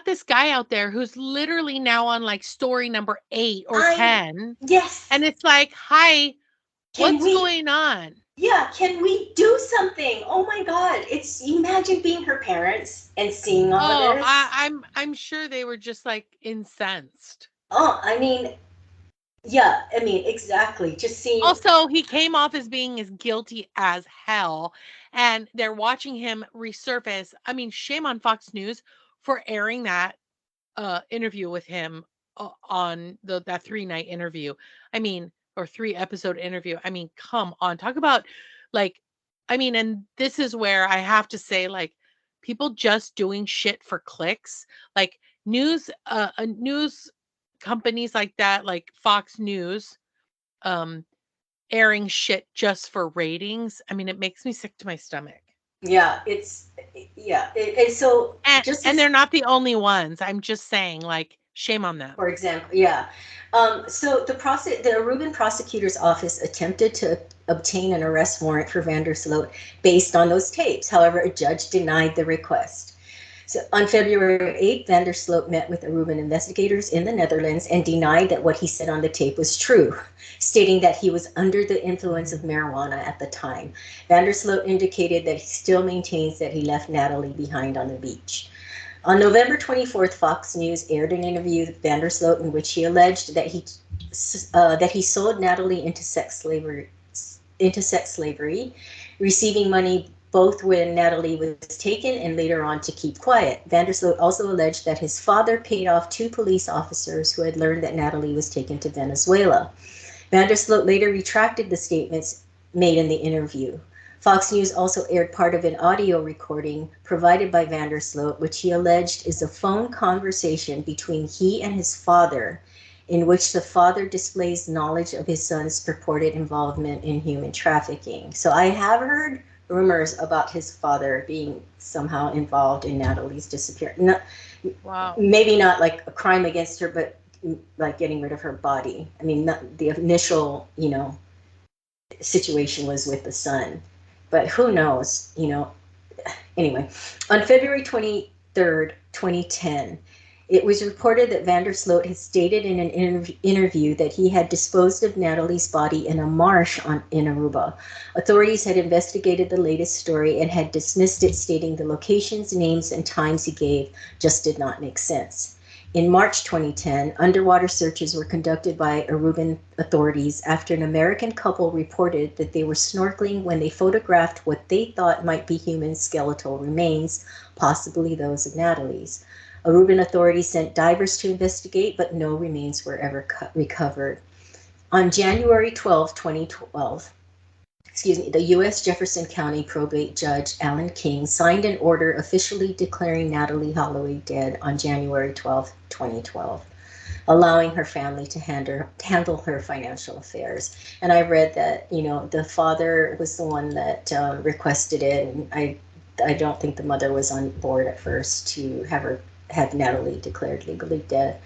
this guy out there who's literally now on like story number 8 or I 10, Yes. and it's like, "Hi, Can what's we? going on?" Yeah, can we do something? Oh my God! It's Imagine being her parents and seeing all of Oh, this. I'm sure they were just like incensed. Oh, I mean, yeah, I mean, exactly. Just seeing. Also, he came off as being as guilty as hell, and they're watching him resurface. I mean, shame on Fox News for airing that interview with him on that 3-night interview. I mean, or 3-episode interview. I mean, come on, talk about like, I mean, and this is where I have to say, like, people just doing shit for clicks, like news companies like that, like Fox News, um, airing shit just for ratings. I mean, it makes me sick to my stomach. Yeah, and so just And as they're not the only ones. I'm just saying, like, shame on them. for example, yeah. So the Aruban prosecutor's office attempted to obtain an arrest warrant for Vandersloot based on those tapes. However, a judge denied the request. So on February 8th, Vandersloot met with Aruban investigators in the Netherlands and denied that what he said on the tape was true, stating that he was under the influence of marijuana at the time. Vandersloot indicated that he still maintains that he left Natalee behind on the beach. On November 24th, Fox News aired an interview with Vandersloot in which he alleged that he sold Natalee into sex slavery, receiving money both when Natalee was taken and later on to keep quiet. Vandersloot also alleged that his father paid off 2 police officers who had learned that Natalee was taken to Venezuela. Vandersloot later retracted the statements made in the interview. Fox News also aired part of an audio recording provided by Vandersloot, which he alleged is a phone conversation between he and his father, in which the father displays knowledge of his son's purported involvement in human trafficking. So I have heard rumors about his father being somehow involved in Natalee's disappearance. Wow. Maybe not like a crime against her, but like getting rid of her body. I mean, the initial, situation was with the son, but who knows. Anyway, on February 23rd, 2010, it was reported that Vandersloot had stated in an interview that he had disposed of Natalee's body in a marsh in Aruba. Authorities had investigated the latest story and had dismissed it, stating the locations, names, and times he gave just did not make sense. In March 2010, underwater searches were conducted by Aruban authorities after an American couple reported that they were snorkeling when they photographed what they thought might be human skeletal remains, possibly those of Natalee's. Aruban authorities sent divers to investigate, but no remains were ever recovered. On January 12, 2012, the U.S. Jefferson County probate judge Alan King signed an order officially declaring Natalee Holloway dead on January 12, 2012, allowing her family to handle her financial affairs. And I read that, the father was the one that requested it, and I don't think the mother was on board at first to have Natalee declared legally dead.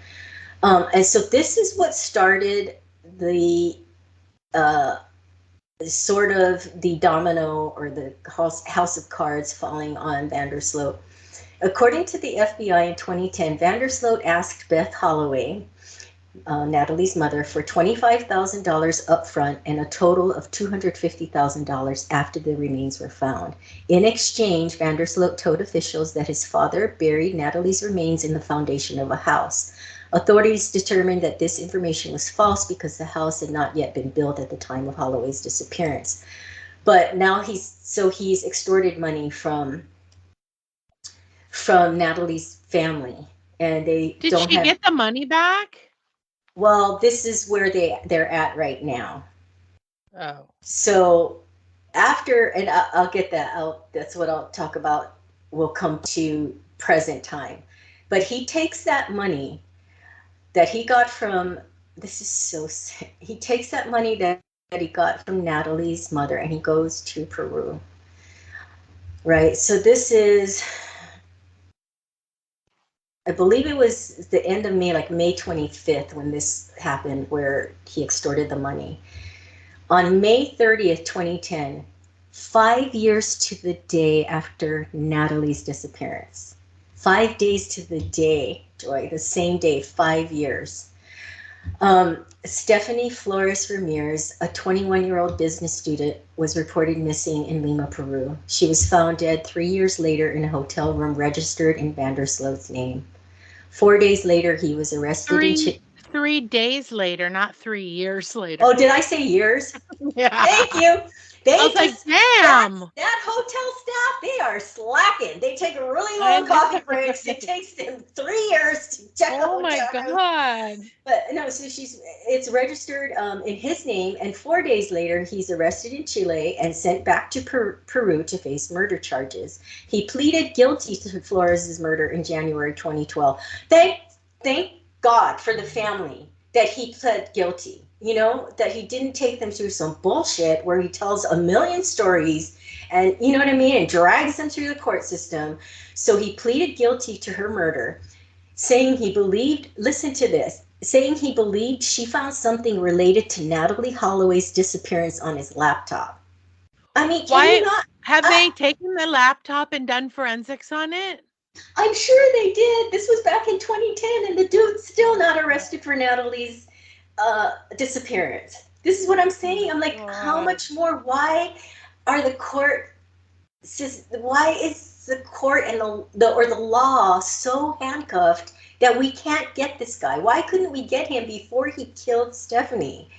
And so this is what started the uh, sort of the domino or the house of cards falling on Vandersloot. According to the FBI in 2010, Vandersloot asked Beth Holloway, Natalee's mother, for $25,000 upfront and a total of $250,000 after the remains were found. In exchange, Vandersloot told officials that his father buried Natalee's remains in the foundation of a house. Authorities determined that this information was false because the house had not yet been built at the time of Holloway's disappearance. But now he's extorted money from Natalee's family, and they Did don't she have. get the money back? Well, this is where they're at right now. Oh. So after, and I'll get that. That's what I'll talk about. Will come to present time, but he takes that money that he got from. This is so sick. He takes that money that that he got from Natalee's mother, and he goes to Peru. Right. So this is, I believe it was the end of May, like May 25th, when this happened, where he extorted the money. On May 30th, 2010, 5 years to the day after Natalee's disappearance. 5 days to the day, Joy, the same day, 5 years. Stephanie Flores Ramirez, a 21-year-old business student, was reported missing in Lima, Peru. She was found dead 3 years later in a hotel room registered in Vandersloot's name. 4 days later, he was arrested in Three days later, not 3 years later. Oh, did I say years? Yeah. Thank you. I was like, damn. That hotel staff, they are slacking. They take really long coffee breaks. It takes them 3 years to check Oh my God. But no, so it's registered in his name, and 4 days later, he's arrested in Chile and sent back to Peru to face murder charges. He pleaded guilty to Flores' murder in January 2012. Thank God for the family that he pled guilty. You know, that he didn't take them through some bullshit where he tells a million stories and, you know what I mean, and drags them through the court system. So he pleaded guilty to her murder, saying he believed, listen to this, saying he believed she found something related to Natalee Holloway's disappearance on his laptop. I mean, can you not? Have they taken the laptop and done forensics on it? I'm sure they did. This was back in 2010, and the dude's still not arrested for Natalee's disappearance. This is what I'm saying. I'm like, how much more? Why are the court? Why is the court and the law so handcuffed that we can't get this guy? Why couldn't we get him before he killed Stephanie?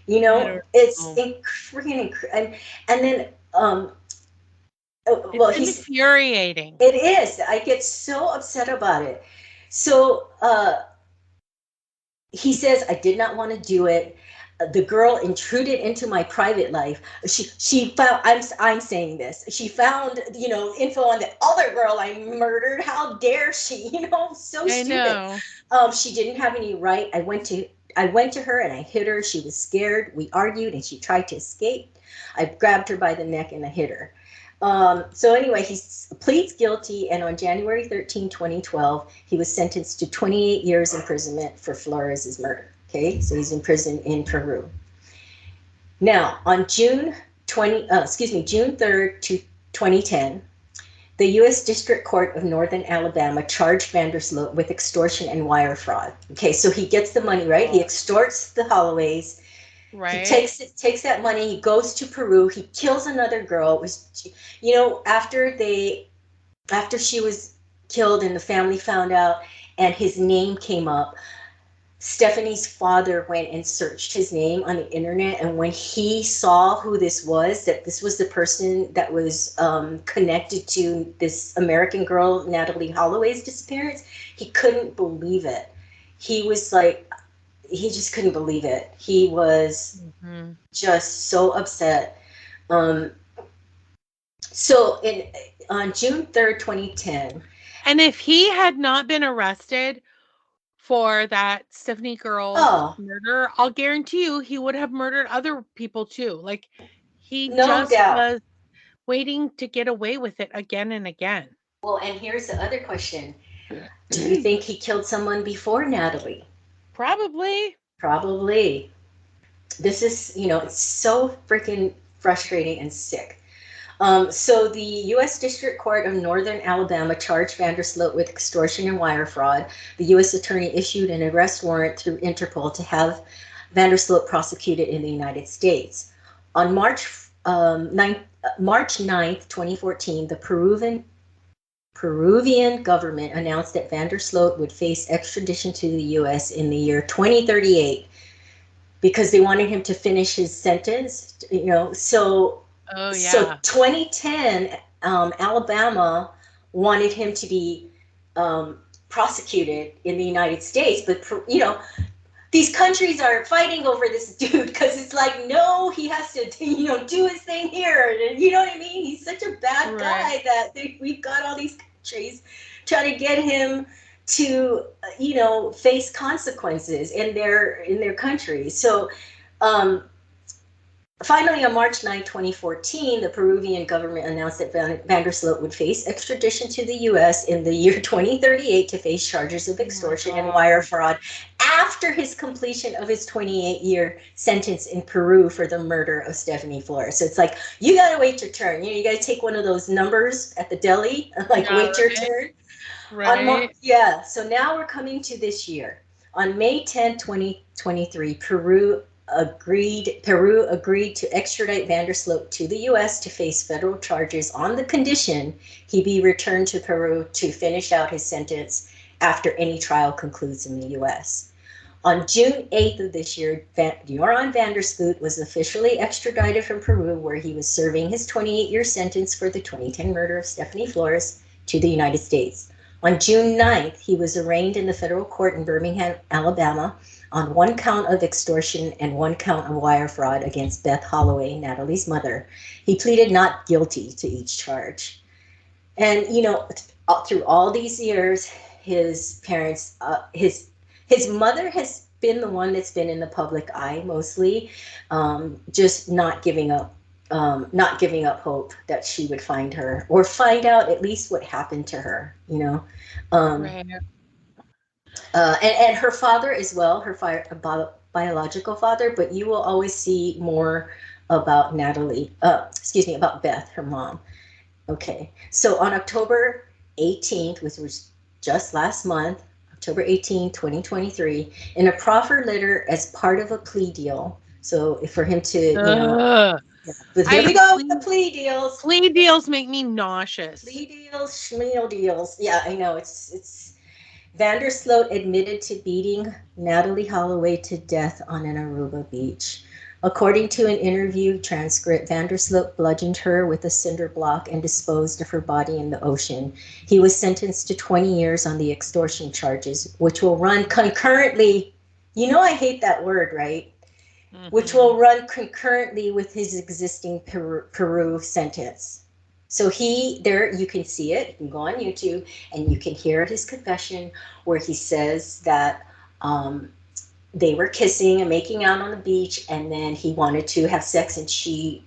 You know, it's freaking and then well, it's infuriating. It is. I get so upset about it. So he says, I did not want to do it. The girl intruded into my private life. She found, I'm saying this, she found, you know, info on the other girl I murdered. How dare she? You know, so stupid. Know. She didn't have any right. I went to her and I hit her. She was scared. We argued and she tried to escape. I grabbed her by the neck and I hit her. So anyway, he pleads guilty, and on January 13, 2012, he was sentenced to 28 years imprisonment for Flores' murder. Okay, so he's in prison in Peru. Now, on June 3rd, 2010, the U.S. District Court of Northern Alabama charged Vandersloot with extortion and wire fraud. Okay, so he gets the money, right? He extorts the Holloways. Right. He takes that money. He goes to Peru. He kills another girl. It was, you know, after she was killed and the family found out and his name came up, Stephanie's father went and searched his name on the internet, and when he saw who this was, that this was the person that was connected to this American girl, Natalee Holloway's disappearance, he couldn't believe it. He was like, he just couldn't believe it. He was just so upset. So on June 3rd, 2010. And if he had not been arrested for that Stephanie girl murder, I'll guarantee you he would have murdered other people too. Like, he was waiting to get away with it again and again. Well, and here's the other question. Do you think he killed someone before Natalee? Probably. This is, you know, it's so freaking frustrating and sick. So the U.S. District Court of Northern Alabama charged Vandersloot with extortion and wire fraud. The U.S. attorney issued an arrest warrant through Interpol to have Vandersloot prosecuted in the United States. On March 9th, 2014, the Peruvian government announced that Vandersloot would face extradition to the U.S. in the year 2038 because they wanted him to finish his sentence, you know. So, So 2010, Alabama wanted him to be prosecuted in the United States, but, you know, these countries are fighting over this dude because it's like, no, he has to, you know, do his thing here. And you know what I mean? He's such a bad guy that we've got all these countries trying to get him to, you know, face consequences in their country. So Finally, on March 9, 2014, the Peruvian government announced that Vandersloot would face extradition to the U.S. in the year 2038 to face charges of Oh my extortion and wire God. fraud after his completion of his 28-year sentence in Peru for the murder of Stephanie Flores. So it's like, you got to wait your turn. You got to take one of those numbers at the deli and like Yeah, wait your right. turn. Right. Yeah, so now we're coming to this year. On May 10, 2023, Peru agreed to extradite Vandersloot to the US to face federal charges on the condition he be returned to Peru to finish out his sentence after any trial concludes in the US. On June 8th of this year, Joran Vandersloot was officially extradited from Peru, where he was serving his 28-year sentence for the 2010 murder of Stephanie Flores, to the United States. On June 9th, he was arraigned in the federal court in Birmingham, Alabama, on one count of extortion and one count of wire fraud against Beth Holloway, Natalee's mother. He pleaded not guilty to each charge. And, through all these years, his parents, his mother has been the one that's been in the public eye mostly, just not giving up hope that she would find her or find out at least what happened to her. Um, Right. and her father as well, her biological father, but you will always see more about about Beth, her mom. Okay, so on October 18th, which was just last month, October 18, 2023, in a proffer letter as part of a plea deal. So for him to, Ugh. yeah, but here we I go with the plea plea deals. plea deals make me nauseous. Plea deals, schmeal deals. Yeah, I know. It's Vandersloot admitted to beating Natalee Holloway to death on an Aruba beach. According to an interview transcript, Vandersloot bludgeoned her with a cinder block and disposed of her body in the ocean. He was sentenced to 20 years on the extortion charges, which will run concurrently. I hate that word, right? Which Hmm. will run concurrently with his existing Peru sentence. So there you can see it. You can go on YouTube and you can hear his confession where he says that they were kissing and making out on the beach, and then he wanted to have sex, and she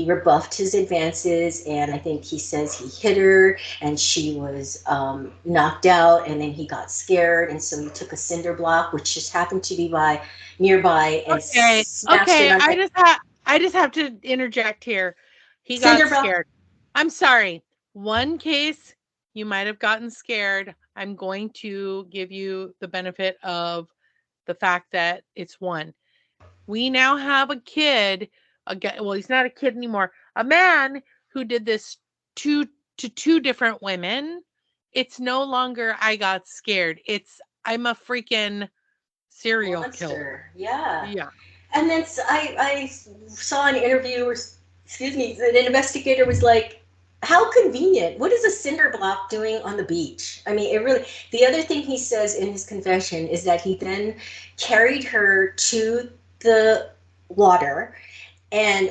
rebuffed his advances, and I think he says he hit her, and she was knocked out, and then he got scared, and so he took a cinder block, which just happened to be nearby, and Okay. smashed it Okay. on I just have to interject here. He got cinder block. scared. I'm sorry. One case you might have gotten scared. I'm going to give you the benefit of the fact that it's one. We now have a kid, again, well, he's not a kid anymore, a man who did this two to two different women. It's no longer I got scared. It's I'm a freaking serial killer. Monster, yeah. Yeah. And then I saw an interview, or excuse me, an investigator was like, "How convenient! What is a cinder block doing on the beach?" I mean, it really. The other thing he says in his confession is that he then carried her to the water and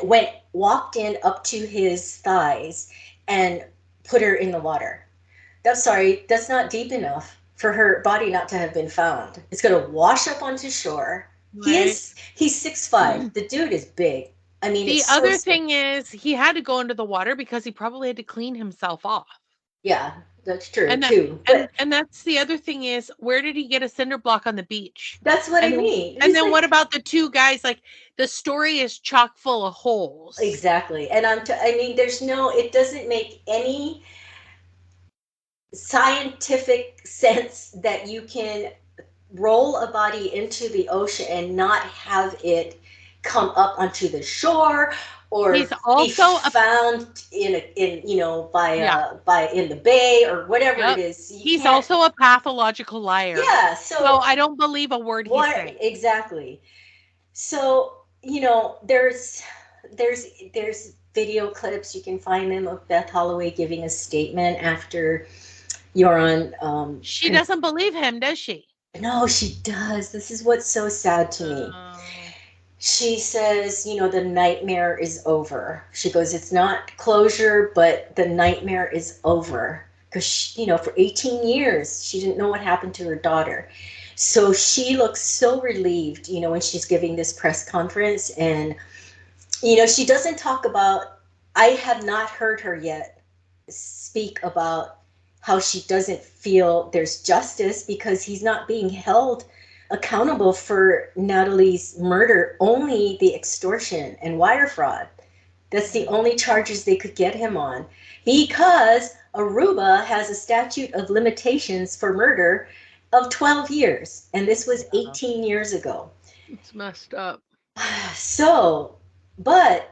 walked in up to his thighs and put her in the water. That's not deep enough for her body not to have been found. It's going to wash up onto shore. Right. He's 6'5". The dude is big. I mean, it's The so other scary. thing is he had to go into the water because he probably had to clean himself off. Yeah, that's true And that too. and But and that's the other thing is where did he get a cinder block on the beach? that's what I And then mean. and He's then like, what about the two guys? Like the story is chock full of holes. exactly. And I mean, it doesn't make any scientific sense that you can roll a body into the ocean and not have it come up onto the shore He's or be also a found in yeah, by in the bay or whatever it yep. is. You He's can't. also a pathological liar. Yeah, So so I don't believe a word he's what saying. exactly? So there's video clips, you can find them, of Beth Holloway giving a statement after you're on. She doesn't believe him, does she? No, she does. This is what's so sad to me. Oh. She says, the nightmare is over. She goes, it's not closure, but the nightmare is over. Because, for 18 years, she didn't know what happened to her daughter. So she looks so relieved, when she's giving this press conference. And, she doesn't talk about, I have not heard her yet speak about how she doesn't feel there's justice because he's not being held accountable for Natalie's murder, only the extortion and wire fraud. That's the only charges they could get him on because Aruba has a statute of limitations for murder of 12 years, and this was Yeah. 18 years ago. It's messed up. So, but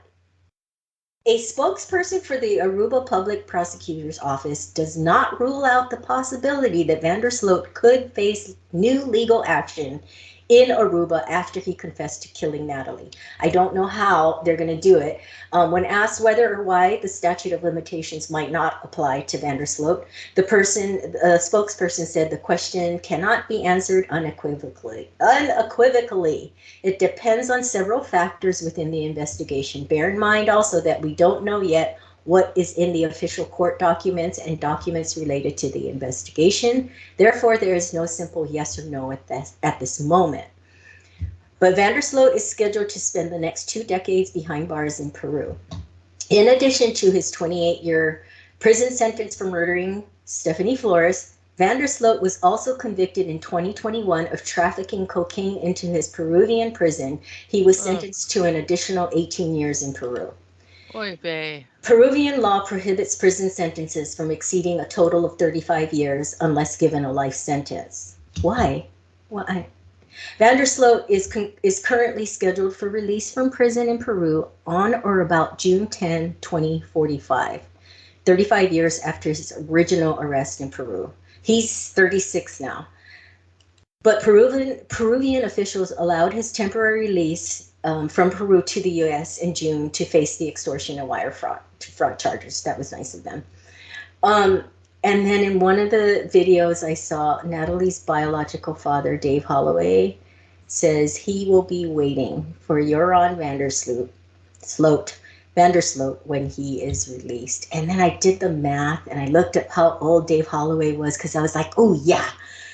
a spokesperson for the Aruba Public Prosecutor's Office does not rule out the possibility that Vandersloot could face new legal action in Aruba after he confessed to killing Natalee. I don't know how they're going to do it. When asked whether or why the statute of limitations might not apply to Vandersloot, the spokesperson said the question cannot be answered unequivocally. Unequivocally. It depends on several factors within the investigation. Bear in mind also that we don't know yet what is in the official court documents and documents related to the investigation. Therefore, there is no simple yes or no at this moment. But Vandersloot is scheduled to spend the next 2 decades behind bars in Peru. In addition to his 28-year prison sentence for murdering Stephanie Flores, Vandersloot was also convicted in 2021 of trafficking cocaine into his Peruvian prison. He was sentenced to an additional 18 years in Peru. Oy vey. Peruvian law prohibits prison sentences from exceeding a total of 35 years unless given a life sentence. Why? Why? Vandersloot is currently scheduled for release from prison in Peru on or about June 10, 2045, 35 years after his original arrest in Peru. He's 36 now. But Peruvian officials allowed his temporary release from Peru to the U.S. in June to face the extortion and wire fraud charges. That was nice of them. And then in one of the videos I saw, Natalie's biological father, Dave Holloway, says he will be waiting for Joran Vandersloot when he is released. And then I did the math and I looked up how old Dave Holloway was because I was like, oh yeah,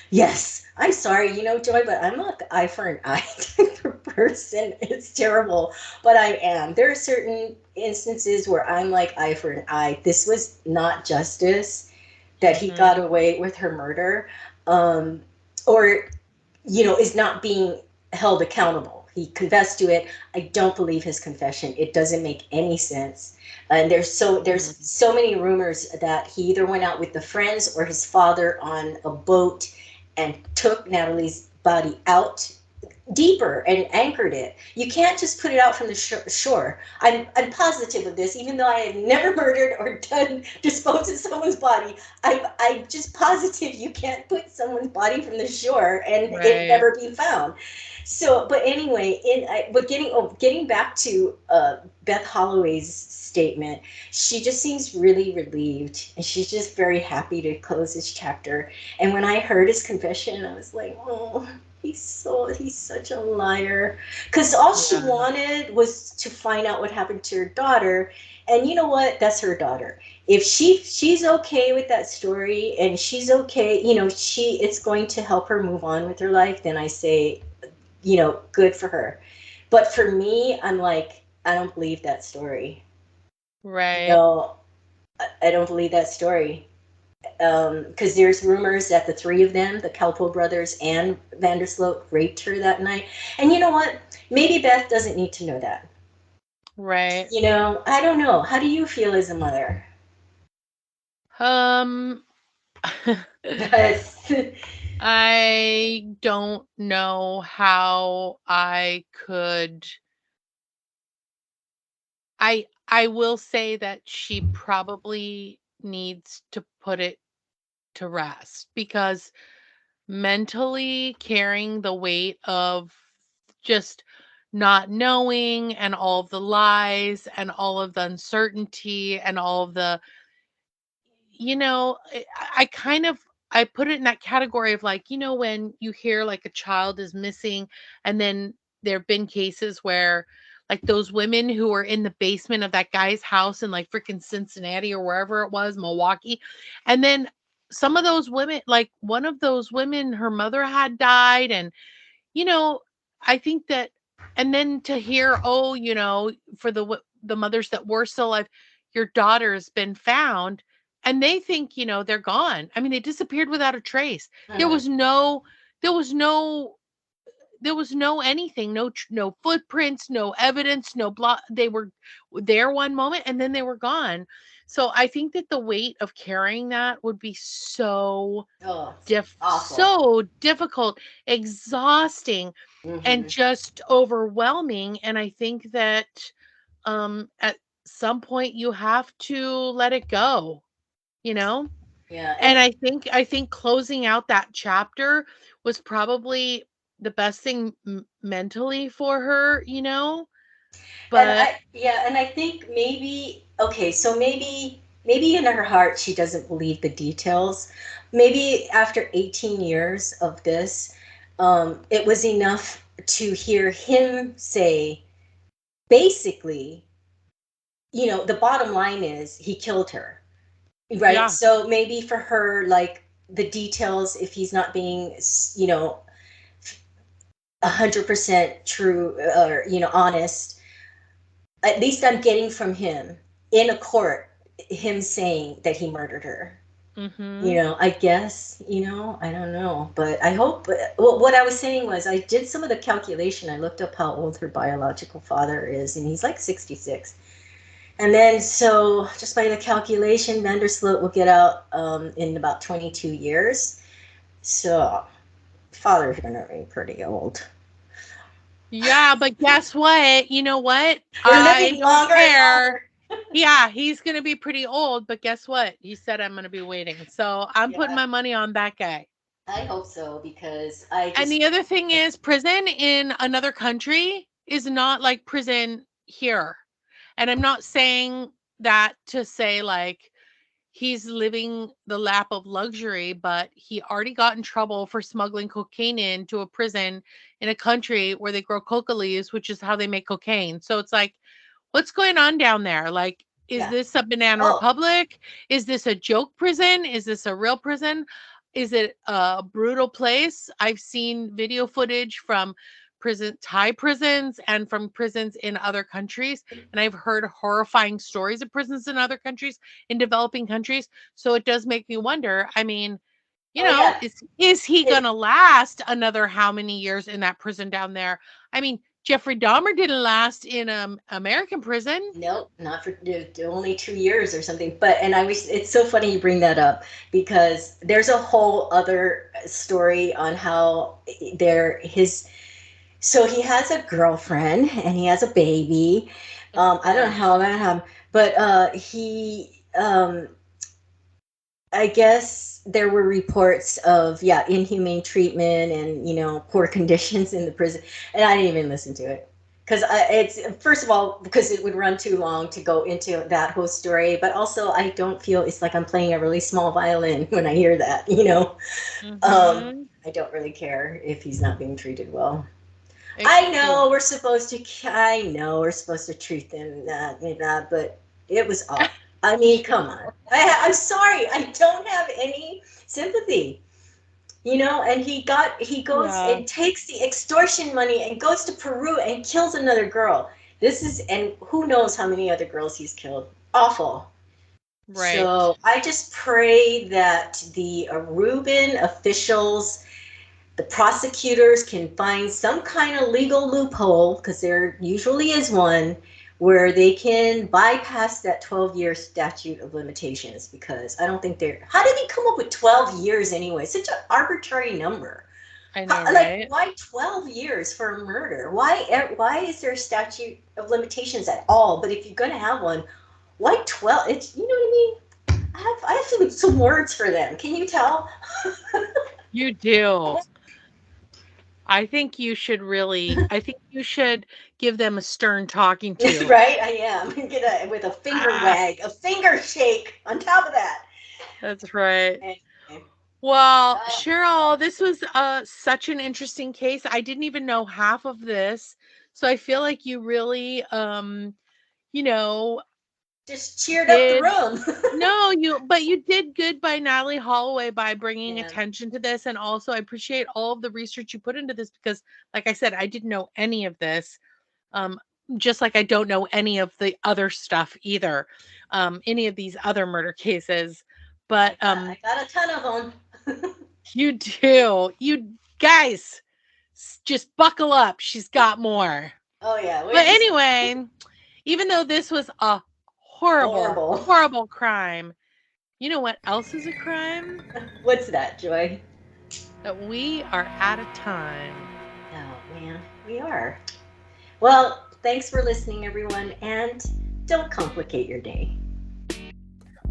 yes. I'm sorry, Joy, but I'm not eye for an eye type of person. It's terrible, but I am. There are certain instances where I'm like eye for an eye. This was not justice that he got away with her murder, or, is not being held accountable. He confessed to it. I don't believe his confession. It doesn't make any sense. And there's so many rumors that he either went out with the friends or his father on a boat and took Natalie's body out deeper and anchored it. You can't just put it out from the shore. I'm positive of this, even though I have never murdered or disposed of someone's body. I'm just positive you can't put someone's body from the shore and it never be found. So, but anyway, getting back to Beth Holloway's statement, she just seems really relieved and she's just very happy to close this chapter. And when I heard his confession, I was like, oh, he's such a liar. Because all she wanted was to find out what happened to her daughter. And you know what? That's her daughter. If she's okay with that story and she's okay, it's going to help her move on with her life, then I say, good for her. But for me, I'm like, I don't believe that story. Right. I don't believe that story. Because there's rumors that the three of them, the Calpo brothers and Vandersloot, raped her that night. And you know what? Maybe Beth doesn't need to know that. Right. I don't know. How do you feel as a mother? I don't know how I could. I will say that she probably needs to put it to rest because mentally carrying the weight of just not knowing and all of the lies and all of the uncertainty and all of the I kind of I put it in that category of like, when you hear like a child is missing and then there've been cases where like those women who were in the basement of that guy's house in like freaking Cincinnati or wherever it was, Milwaukee, and then some of those women, like one of those women, her mother had died, and you know, I think that, and then to hear, oh, for the mothers that were still alive, your daughter's been found, and they think, they're gone. I mean, they disappeared without a trace. There Mhm. was no, there was no, there was no anything, no footprints, no evidence, no blah. They were there one moment and then they were gone. So I think that the weight of carrying that would be Oh, awful. so difficult, exhausting, and Hmm. just overwhelming. And I think that at some point you have to let it go, you know? Yeah, And I think closing out that chapter was probably the best thing mentally for her, But and I think maybe, okay, so maybe in her heart she doesn't believe the details. Maybe after 18 years of this, it was enough to hear him say, basically, the bottom line is he killed her, right? yeah. So maybe for her, like, the details, if he's not being, 100% true, or honest, at least I'm getting from him in a court, him saying that he murdered her. Mhm. I guess, I don't know, but I hope. Well, what I was saying was, I did some of the calculation. I looked up how old her biological father is, and he's like 66. And then, so just by the calculation, Vandersloot will get out in about 22 years. So father's gonna be pretty old. Yeah, but guess what? You know what? We're I living don't longer and care. longer. Yeah, he's going to be pretty old, but guess what? He said I'm going to be waiting. So I'm putting Yeah, my money on that guy. I hope so, because I And just the other thing is, prison in another country is not like prison here. And I'm not saying that to say like he's living the lap of luxury, but he already got in trouble for smuggling cocaine into a prison in a country where they grow coca leaves, which is how they make cocaine. So it's like, what's going on down there? Like, is yeah. this a banana Oh, republic? Is this a joke prison? Is this a real prison? Is it a brutal place? I've seen video footage from Thai prisons and from prisons in other countries, and I've heard horrifying stories of prisons in other countries, in developing countries. So it does make me wonder. I mean, oh yeah. is he It, gonna last another how many years in that prison down there? I mean, Jeffrey Dahmer didn't last in American prison. Nope, not for only 2 years or something. But and I wish, it's so funny you bring that up, because there's a whole other story on how there his so he has a girlfriend and he has a baby. Of I don't know course. how that happened, but he I guess there were reports of, yeah, inhumane treatment and poor conditions in the prison, and I didn't even listen to it, because it's, first of all, because it would run too long to go into that whole story, but also I don't feel, it's like I'm playing a really small violin when I hear that. Mhm. I don't really care if he's not being treated well. Yeah. I know we're supposed to treat them that, but it was awful. I mean, come on. I'm sorry. I don't have any sympathy. And he goes Yeah. and takes the extortion money and goes to Peru and kills another girl. And who knows how many other girls he's killed. Awful. Right. So I just pray that the Aruban officials, the prosecutors, can find some kind of legal loophole, because there usually is one, where they can bypass that 12-year statute of limitations, because I don't think they're, how did he come up with 12 years anyway? Such an arbitrary number. I know, Like, right? why 12 years for a murder? Why is there a statute of limitations at all? But if you're going to have one, why 12? It's, you know what I mean? I have some words for them. Can you tell? You do. I think you should give them a stern talking to. Right, I am. With a finger Ah, wag, a finger shake on top of that. that's right. Anyway, Well, uh, Cheryl, this was such an interesting case. I didn't even know half of this. So I feel like you really you know, Just cheered up the Did room. no, you did good by Natalee Holloway by bringing Yeah. attention to this, and also I appreciate all of the research you put into this because, like I said, I didn't know any of this. Um, just like I don't know any of the other stuff either, any of these other murder cases. But I got a ton of them. you do, you guys, just buckle up. She's got more. Oh yeah, we're But just anyway, even though this was a horrible, horrible. horrible crime, you know what else is a crime? What's that, Joy? That we are out of time. Oh man, we are. Well, thanks for listening, everyone, and don't complicate your day.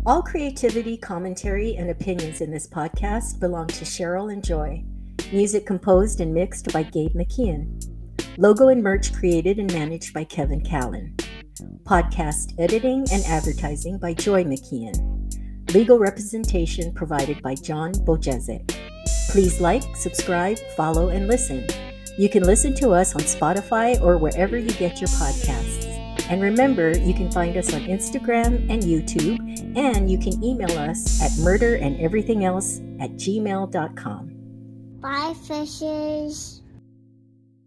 All creativity, commentary, and opinions in this podcast belong to Cheryl and Joy. Music composed and mixed by Gabe McKeon. Logo and merch created and managed by Kevin Callan. Podcast editing and advertising by Joy McKeon. Legal representation provided by John Bojezek. Please like, subscribe, follow, and listen. You can listen to us on Spotify or wherever you get your podcasts. And remember, you can find us on Instagram and YouTube, and you can email us at murderandeverythingelse@gmail.com. Bye, fishes.